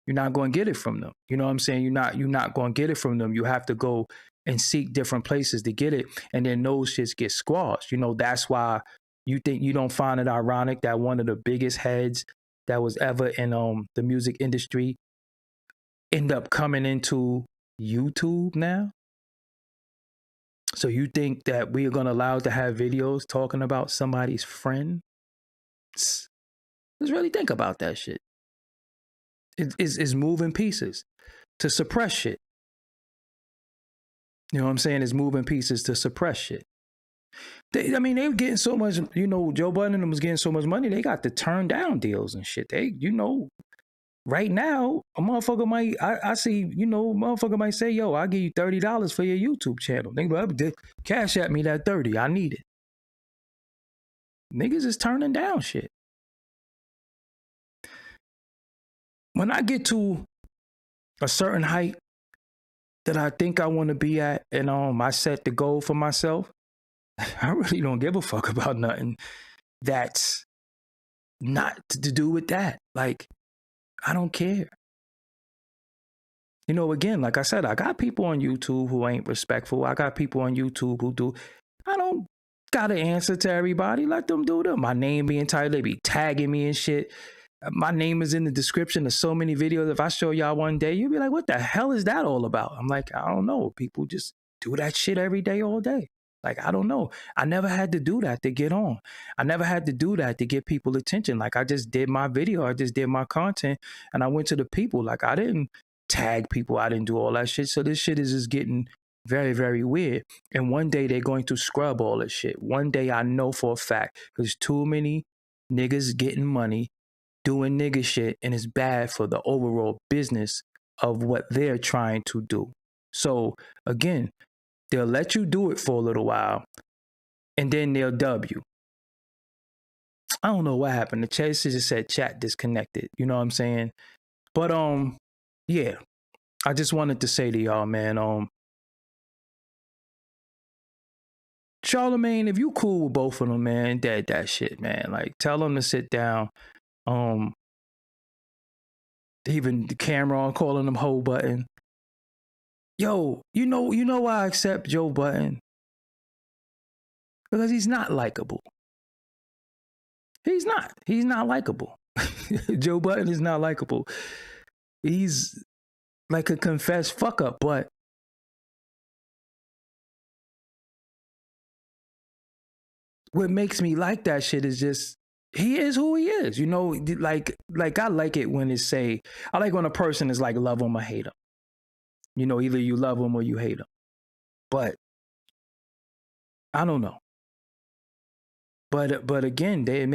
You're not going to get it from them. You know what I'm saying? You're not going to get it from them. You have to go and seek different places to get it. And then those shits get squashed. You know, that's why you don't find it ironic that one of the biggest heads that was ever in the music industry end up coming into YouTube now. So you think that we are going to allow to have videos talking about somebody's friend? Let's really think about that shit. It's moving pieces to suppress shit. You know what I'm saying? It's moving pieces to suppress shit. They were getting so much, Joe Budden was getting so much money, they got to turn down deals and shit. They, right now, a motherfucker might, I see, motherfucker might say, yo, I'll give you $30 for your YouTube channel. They go, cash at me that 30, I need it. Niggas is turning down shit. When I get to a certain height that I think I want to be at, and I set the goal for myself, I really don't give a fuck about nothing that's not to do with that. Like, I don't care. Again, like I said, I got people on YouTube who ain't respectful. I got people on YouTube who do. I don't got to answer to everybody. Let them do them. My name being titled, they be tagging me and shit. My name is in the description of so many videos. If I show y'all one day, you'll be like, what the hell is that all about? I'm like, I don't know. People just do that shit every day, all day. Like, I don't know. I never had to do that to get on. I never had to do that to get people attention. Like, I just did my video. I just did my content and I went to the people. Like, I didn't tag people. I didn't do all that shit. So this shit is just getting very, very weird. And one day they're going to scrub all this shit. One day I know for a fact, because too many niggas getting money doing nigga shit, and it's bad for the overall business of what they're trying to do. So again, they'll let you do it for a little while, and then they'll dub you. I don't know what happened. The chat just said chat disconnected. You know what I'm saying? But yeah, I just wanted to say to y'all, man, Charlemagne, if you cool with both of them, man, that shit, man. Like, tell them to sit down. Even the Cameron calling him Ho Button. Yo, you know why I accept Joe Budden? Because he's not likable. He's not likable. Joe Budden is not likable. He's like a confessed fuck up, but what makes me like that shit is just he is who he is. Like I like it when I like when a person is like love him or hate him. Either you love him or you hate him. But I don't know. But again, they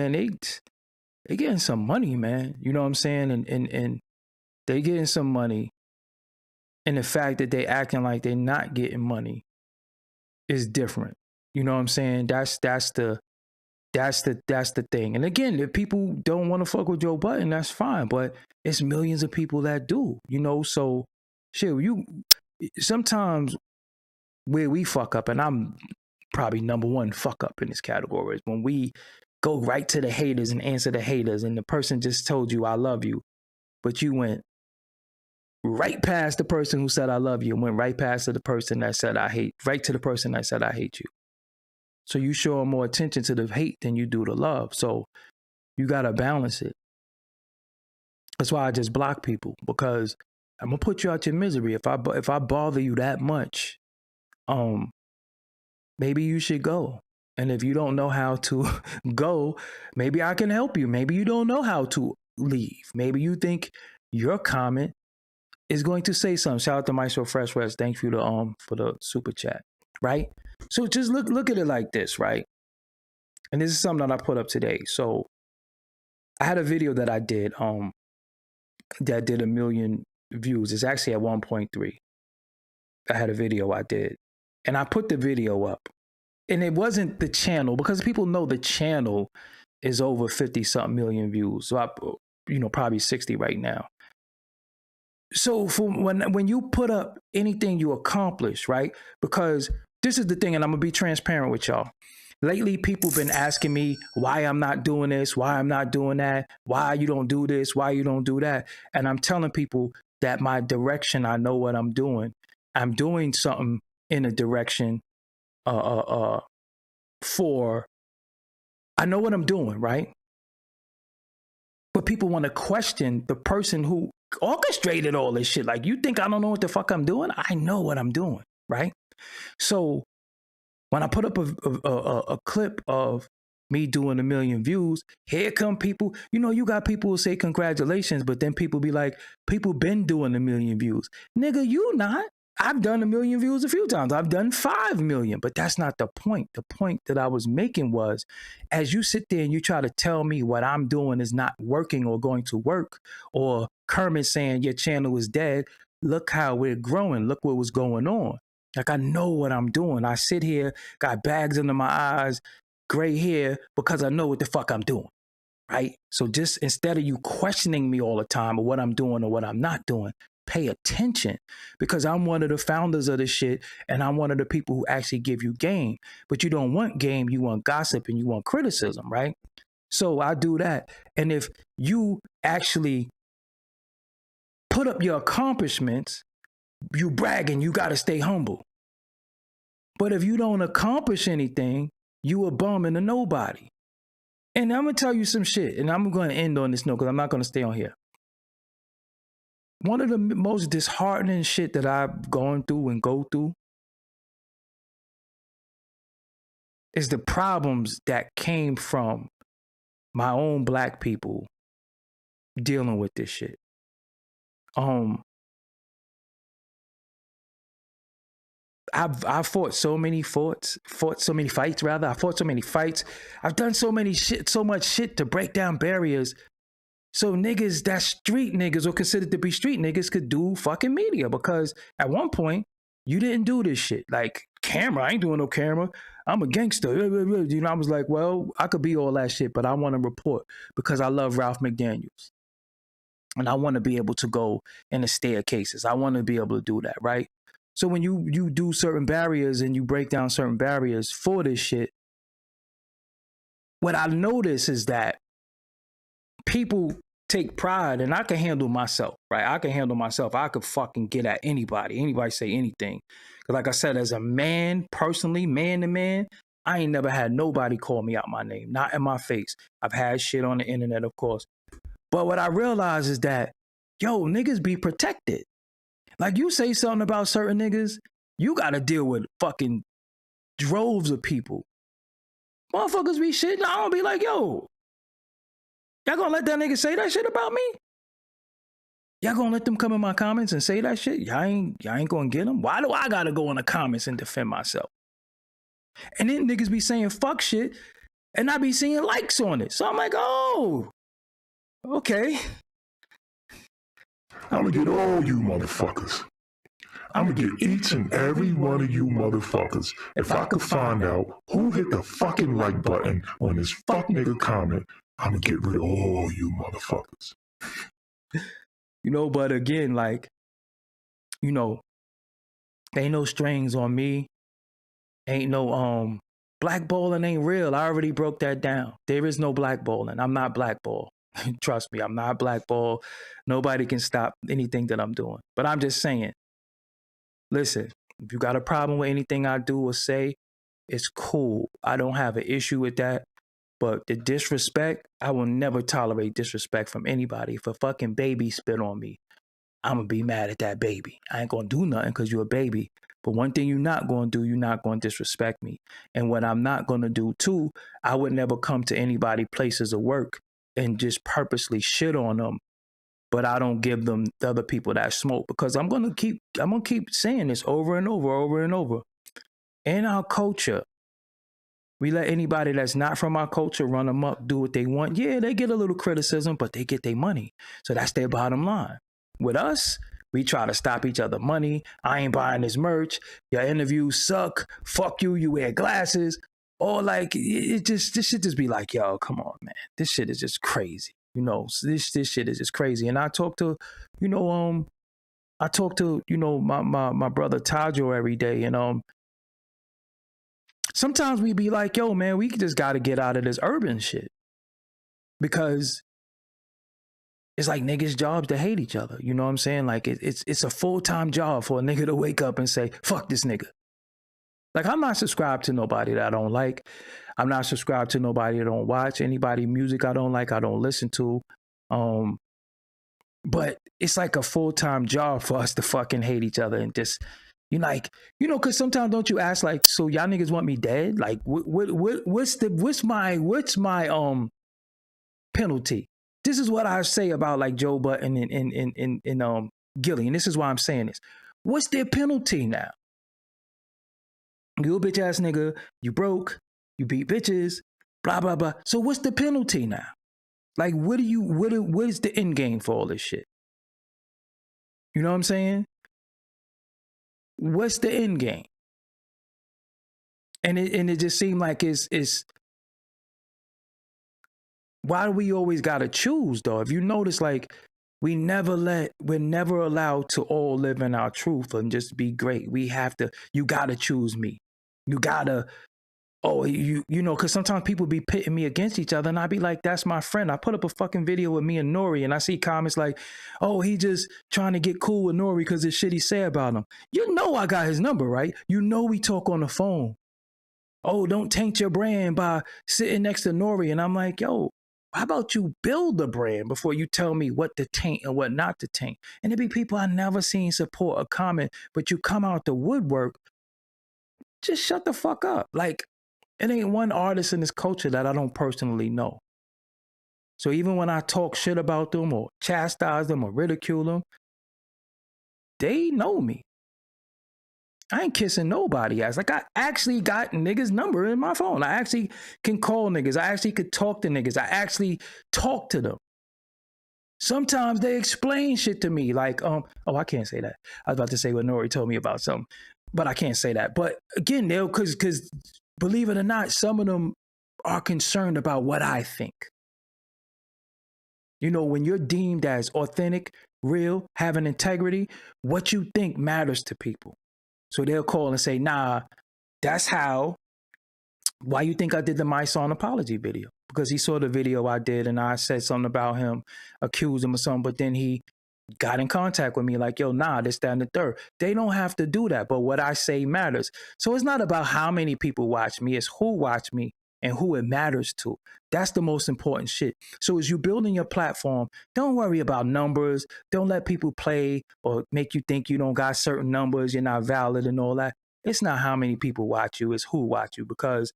getting some money, man. You know what I'm saying? And they getting some money. And the fact that they acting like they're not getting money is different. You know what I'm saying? That's the thing. And again, if people don't want to fuck with Joe Budden, that's fine. But it's millions of people that do. So shit, sometimes where we fuck up, and I'm probably number one fuck up in this category, is when we go right to the haters and answer the haters, and the person just told you I love you, but you went right past the person who said I love you and went right past to the person that said right to the person that said I hate you. So you show more attention to the hate than you do the love. So you got to balance it. That's why I just block people, because I'm going to put you out your misery. If I bother you that much, maybe you should go. And if you don't know how to go, maybe I can help you. Maybe you don't know how to leave. Maybe you think your comment is going to say something. Shout out to Maestro Fresh West. Thank you for the super chat. Right? So just look at it like this, right? And this is something that I put up today. So I had a video that I did that did 1 million views. It's actually at 1.3. I had a video I did. And I put the video up. And it wasn't the channel, because people know the channel is over 50 something million views. So probably 60 right now. So for when you put up anything you accomplish, right? Because this is the thing, and I'm gonna be transparent with y'all. Lately, people been asking me why I'm not doing this, why I'm not doing that, why you don't do this, why you don't do that. And I'm telling people that my direction, I know what I'm doing. I'm doing something in a direction I know what I'm doing, right? But people want to question the person who orchestrated all this shit. Like, you think I don't know what the fuck I'm doing? I know what I'm doing, right? So When I put up a clip of me doing 1,000,000 views, here come people. You know, you got people who say congratulations, but then people be like, people been doing 1,000,000 views. Nigga, you not. I've done 1,000,000 views a few times. I've done 5,000,000, but that's not the point. The point that I was making was, as you sit there and you try to tell me what I'm doing is not working or going to work, or Kermit saying your channel is dead, look how we're growing. Look what was going on. Like, I know what I'm doing. I sit here, got bags under my eyes, gray hair, because I know what the fuck I'm doing, right? So just instead of you questioning me all the time or what I'm doing or what I'm not doing, pay attention, because I'm one of the founders of this shit, and I'm one of the people who actually give you game. But you don't want game, you want gossip and you want criticism, right? So I do that. And if you actually put up your accomplishments, you bragging, you got to stay humble. But if you don't accomplish anything, you a bum and a nobody. And I'm going to tell you some shit, and I'm going to end on this note because I'm not going to stay on here. One of the most disheartening shit that I've gone through and go through is the problems that came from my own Black people dealing with this shit. I've fought so many fights. I've done so much shit to break down barriers. So niggas that's street niggas or considered to be street niggas could do fucking media, because at one point you didn't do this shit. Like, camera, I ain't doing no camera. I'm a gangster. You know, I was like, well, I could be all that shit, but I want to report because I love Ralph McDaniels. And I want to be able to go in the staircases. I want to be able to do that, right? So when you do certain barriers and you break down certain barriers for this shit, what I notice is that people take pride, and I can handle myself, right? I can handle myself. I could fucking get at anybody. Anybody say anything. Because like I said, as a man, personally, man to man, I ain't never had nobody call me out my name, not in my face. I've had shit on the internet, of course. But what I realize is that, yo, niggas be protected. Like, you say something about certain niggas, you got to deal with fucking droves of people. Motherfuckers be shitting. I don't be like, yo, y'all gonna let that nigga say that shit about me? Y'all gonna let them come in my comments and say that shit? Y'all ain't gonna get them? Why do I gotta go in the comments and defend myself? And then niggas be saying fuck shit, and I be seeing likes on it. So I'm like, oh, okay. I'm gonna get all you motherfuckers. I'm gonna get each and every one of you motherfuckers. If I could find out who hit the fucking like button on this fuck nigga comment, I'm gonna get rid of all you motherfuckers. You know, but again, like, you know, ain't no strings on me. Ain't no blackballing ain't real. I already broke that down. There is no blackballing. I'm not blackball. Trust me, I'm not blackball. Nobody can stop anything that I'm doing. But I'm just saying, listen, if you got a problem with anything I do or say, it's cool. I don't have an issue with that. But the disrespect, I will never tolerate disrespect from anybody. If a fucking baby spit on me, I'm going to be mad at that baby. I ain't going to do nothing because you're a baby. But one thing you're not going to do, you're not going to disrespect me. And what I'm not going to do too, I would never come to anybody places of work and just purposely shit on them. But I don't give them the other people that smoke, because I'm going to keep saying this over and over. In our culture, we let anybody that's not from our culture run them up, do what they want. Yeah, they get a little criticism, but they get their money. So that's their bottom line. With us, we try to stop each other money. I ain't buying this merch. Your interviews suck. Fuck you. You wear glasses. Or like, this shit just be like, yo, come on, man. This shit is just crazy. You know, this shit is just crazy. And I talk to, you know, my brother Tajo every day. And sometimes we be like, yo, man, we just got to get out of this urban shit, because it's like niggas' jobs to hate each other. You know what I'm saying? Like, it's a full-time job for a nigga to wake up and say, fuck this nigga. Like, I'm not subscribed to nobody that I don't like. I'm not subscribed to nobody that don't watch. Anybody music I don't like, I don't listen to. But it's like a full-time job for us to fucking hate each other and just You like, because sometimes don't you ask like, so y'all niggas want me dead? Like, what's my penalty? This is what I say about like Joe Budden and Gillie, and this is why I'm saying this. What's their penalty now? You a bitch ass nigga, you broke, you beat bitches, blah blah blah. So what's the penalty now? Like, what is the end game for all this shit? You know what I'm saying? What's the end game? And it just seemed like it's why do we always gotta choose though? If you notice, like, we're never allowed to all live in our truth and just be great. You gotta choose me. You gotta, because sometimes people be pitting me against each other and I be like, that's my friend. I put up a fucking video with me and Nori and I see comments like, oh, he just trying to get cool with Nori because the shit he say about him. You know I got his number, right? You know we talk on the phone. Oh, don't taint your brand by sitting next to Nori. And I'm like, yo, how about you build the brand before you tell me what to taint and what not to taint? And there be people I never seen support a comment, but you come out the woodwork, just shut the fuck up. Like, it ain't one artist in this culture that I don't personally know. So even when I talk shit about them or chastise them or ridicule them, they know me. I ain't kissing nobody ass. Like, I actually got niggas' number in my phone. I actually can call niggas. I actually could talk to niggas. I actually talk to them. Sometimes they explain shit to me. Like, I can't say that. I was about to say what Nori told me about something, but I can't say that. But again, because believe it or not, some of them are concerned about what I think. You know, when you're deemed as authentic, real, having integrity, what you think matters to people. So they'll call and say, nah, why you think I did the My Song apology video? Because he saw the video I did and I said something about him, accused him of something, but then he got in contact with me like, yo, nah, this, that, and the third. They don't have to do that, but what I say matters. So it's not about how many people watch me, it's who watch me and who it matters to. That's the most important shit. So as you're building your platform, don't worry about numbers. Don't let people play or make you think you don't got certain numbers, you're not valid and all that. It's not how many people watch you, it's who watch you. Because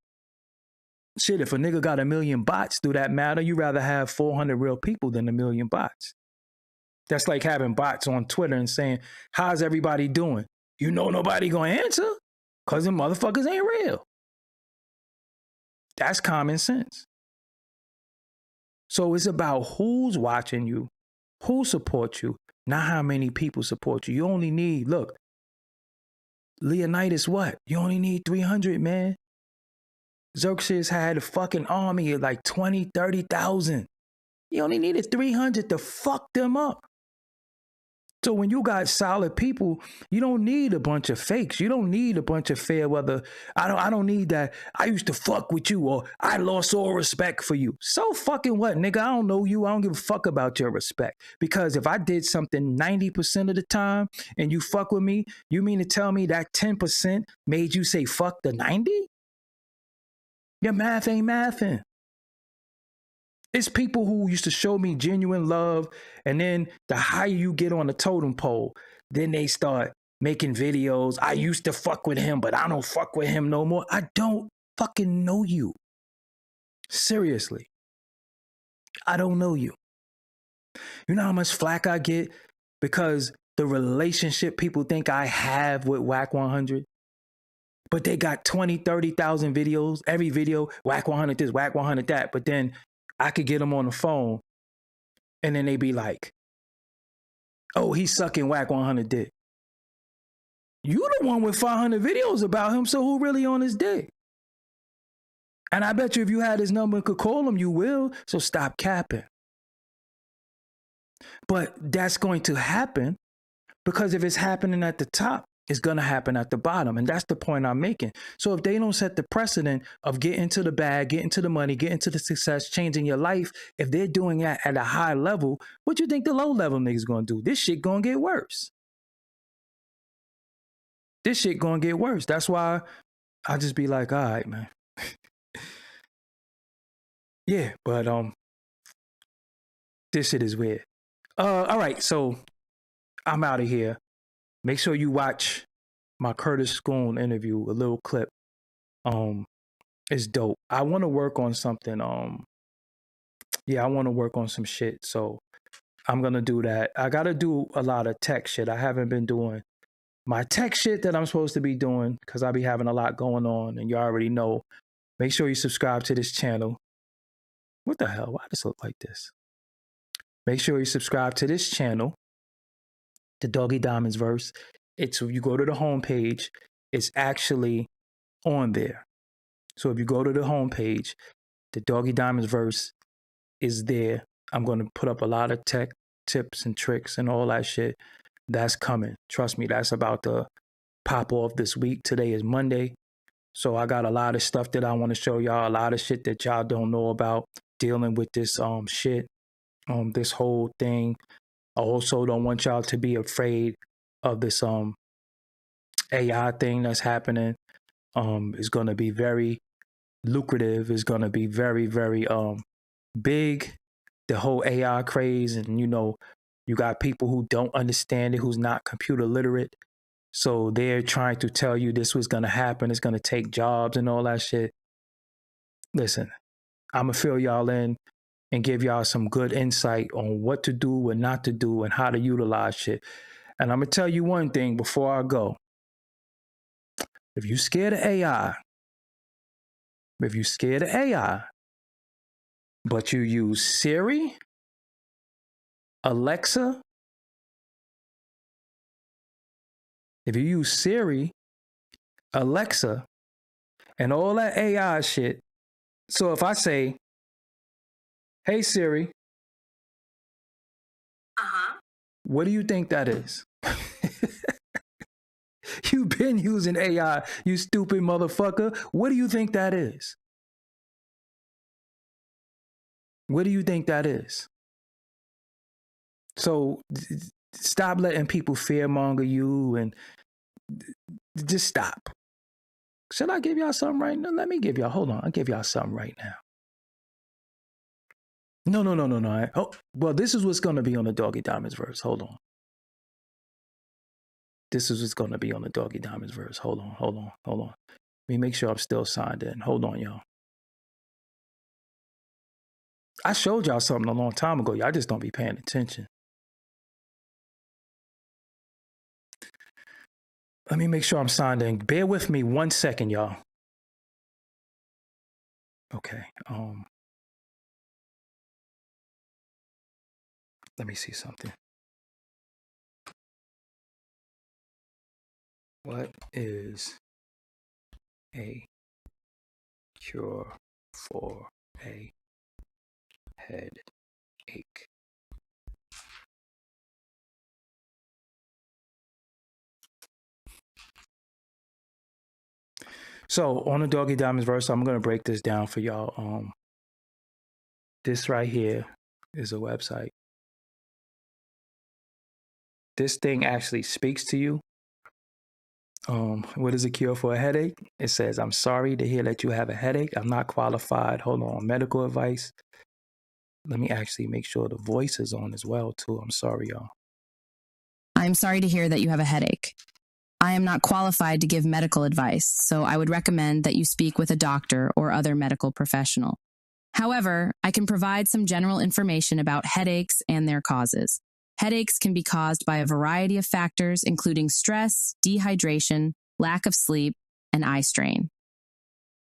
shit, if a nigga got 1 million bots, do that matter? You rather have 400 real people than 1 million bots. That's like having bots on Twitter and saying, how's everybody doing? You know nobody gonna answer because them motherfuckers ain't real. That's common sense. So it's about who's watching you, who supports you, not how many people support you. You only need, look, Leonidas what? You only need 300, man. Xerxes had a fucking army of like 20, 30,000. You only needed 300 to fuck them up. So when you got solid people, you don't need a bunch of fakes. You don't need a bunch of fair weather. I don't need that. I used to fuck with you or I lost all respect for you. So fucking what, nigga? I don't know you. I don't give a fuck about your respect. Because if I did something 90% of the time and you fuck with me, you mean to tell me that 10% made you say fuck the 90? Your math ain't mathing. It's people who used to show me genuine love, and then the higher you get on the totem pole, then they start making videos. I used to fuck with him, but I don't fuck with him no more. I don't fucking know you. Seriously. I don't know you. You know how much flack I get because the relationship people think I have with Whack 100? But they got 20, 30,000 videos. Every video, Whack 100 this, Whack 100 that. But then I could get them on the phone and then they be like, oh, he's sucking Whack 100 dick. You the one with 500 videos about him, so who really on his dick? And I bet you if you had his number and could call him, you will. So stop capping. But that's going to happen because if it's happening at the top, it's going to happen at the bottom. And that's the point I'm making. So if they don't set the precedent of getting to the bag, getting to the money, getting to the success, changing your life, if they're doing that at a high level, what you think the low level niggas going to do? This shit going to get worse. This shit going to get worse. That's why I just be like, all right, man. Yeah, but this shit is weird. All right, so I'm out of here. Make sure you watch my Curtis Schoon interview, a little clip. It's dope. I want to work on something. I want to work on some shit. So I'm gonna do that. I gotta do a lot of tech shit. I haven't been doing my tech shit that I'm supposed to be doing because I be having a lot going on, and you already know. Make sure you subscribe to this channel. What the hell? Why does it look like this? Make sure you subscribe to this channel, the Doggie Diamonds Verse. It's if you go to the homepage, it's actually on there. So if you go to the homepage, the Doggie Diamonds Verse is there. I'm going to put up a lot of tech tips and tricks and all that shit. That's coming. Trust me, that's about to pop off this week. Today is Monday. So I got a lot of stuff that I want to show y'all, a lot of shit that y'all don't know about dealing with this shit, this whole thing. I also don't want y'all to be afraid of this AI thing that's happening. It's going to be very lucrative. It's going to be very, very big, the whole AI craze. And, you know, you got people who don't understand it, who's not computer literate. So they're trying to tell you this was going to happen. It's going to take jobs and all that shit. Listen, I'm going to fill y'all in and give y'all some good insight on what to do and not to do and how to utilize shit. And I'm going to tell you one thing before I go. If you're scared of AI, but you use Siri, Alexa, if you use Siri, Alexa, and all that AI shit, so if I say, hey Siri, what do you think that is? You've been using AI, you stupid motherfucker. What do you think that is? What do you think that is? So stop letting people fearmonger you and just stop. Should I give y'all something right now? Let me give y'all, hold on, I'll give y'all something right now. No. Oh, well, this is what's going to be on the Doggie Diamonds Verse. Hold on. This is what's going to be on the Doggie Diamonds Verse. Hold on. Let me make sure I'm still signed in. Hold on, y'all. I showed y'all something a long time ago. Y'all just don't be paying attention. Let me make sure I'm signed in. Bear with me 1 second, y'all. Okay. Let me see something. What is a cure for a headache? So on the Doggie Diamonds Verse, I'm going to break this down for y'all. This right here is a website. This thing actually speaks to you. What is a cure for a headache? It says, I'm sorry to hear that you have a headache. I'm not qualified. Hold on. Medical advice. Let me actually make sure the voice is on as well, too. I'm sorry, y'all. I'm sorry to hear that you have a headache. I am not qualified to give medical advice, so I would recommend that you speak with a doctor or other medical professional. However, I can provide some general information about headaches and their causes. Headaches can be caused by a variety of factors, including stress, dehydration, lack of sleep, and eye strain.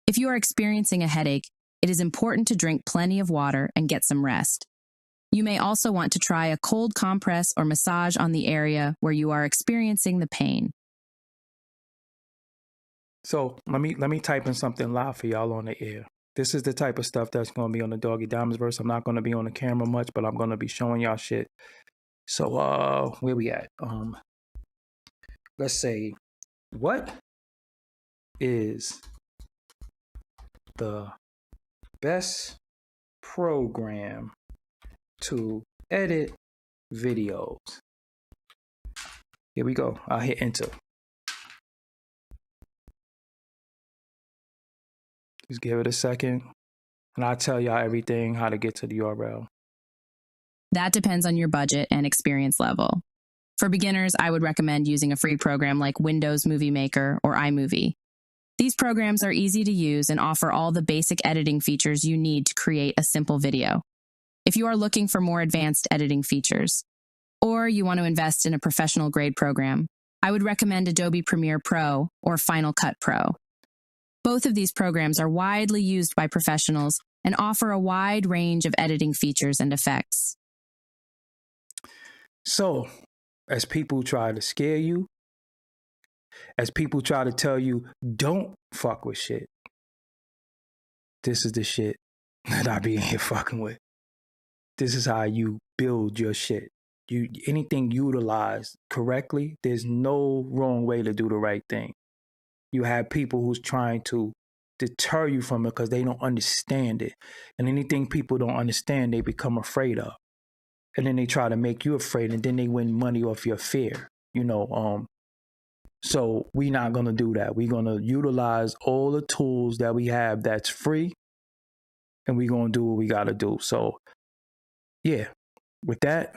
If you are experiencing a headache, it is important to drink plenty of water and get some rest. You may also want to try a cold compress or massage on the area where you are experiencing the pain. So let me type in something live for y'all on the air. This is the type of stuff that's going to be on the Doggie Diamonds Verse. I'm not going to be on the camera much, but I'm going to be showing y'all shit. So where we at? Let's say, what is the best program to edit videos? Here we go. I'll hit enter. Just give it a second, and I'll tell y'all everything, how to get to the URL. That depends on your budget and experience level. For beginners, I would recommend using a free program like Windows Movie Maker or iMovie. These programs are easy to use and offer all the basic editing features you need to create a simple video. If you are looking for more advanced editing features, or you want to invest in a professional grade program, I would recommend Adobe Premiere Pro or Final Cut Pro. Both of these programs are widely used by professionals and offer a wide range of editing features and effects. So, as people try to scare you, as people try to tell you, don't fuck with shit, this is the shit that I be in here fucking with. This is how you build your shit. Anything utilized correctly, there's no wrong way to do the right thing. You have people who's trying to deter you from it because they don't understand it. And anything people don't understand, they become afraid of. And then they try to make you afraid, and then they win money off your fear, So we're not going to do that. We're going to utilize all the tools that we have that's free, and we're going to do what we got to do. So, yeah, with that,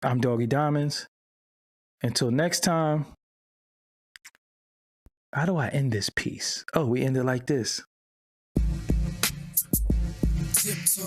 I'm Doggie Diamonds. Until next time, how do I end this piece? Oh, we end it like this. Tiptoe.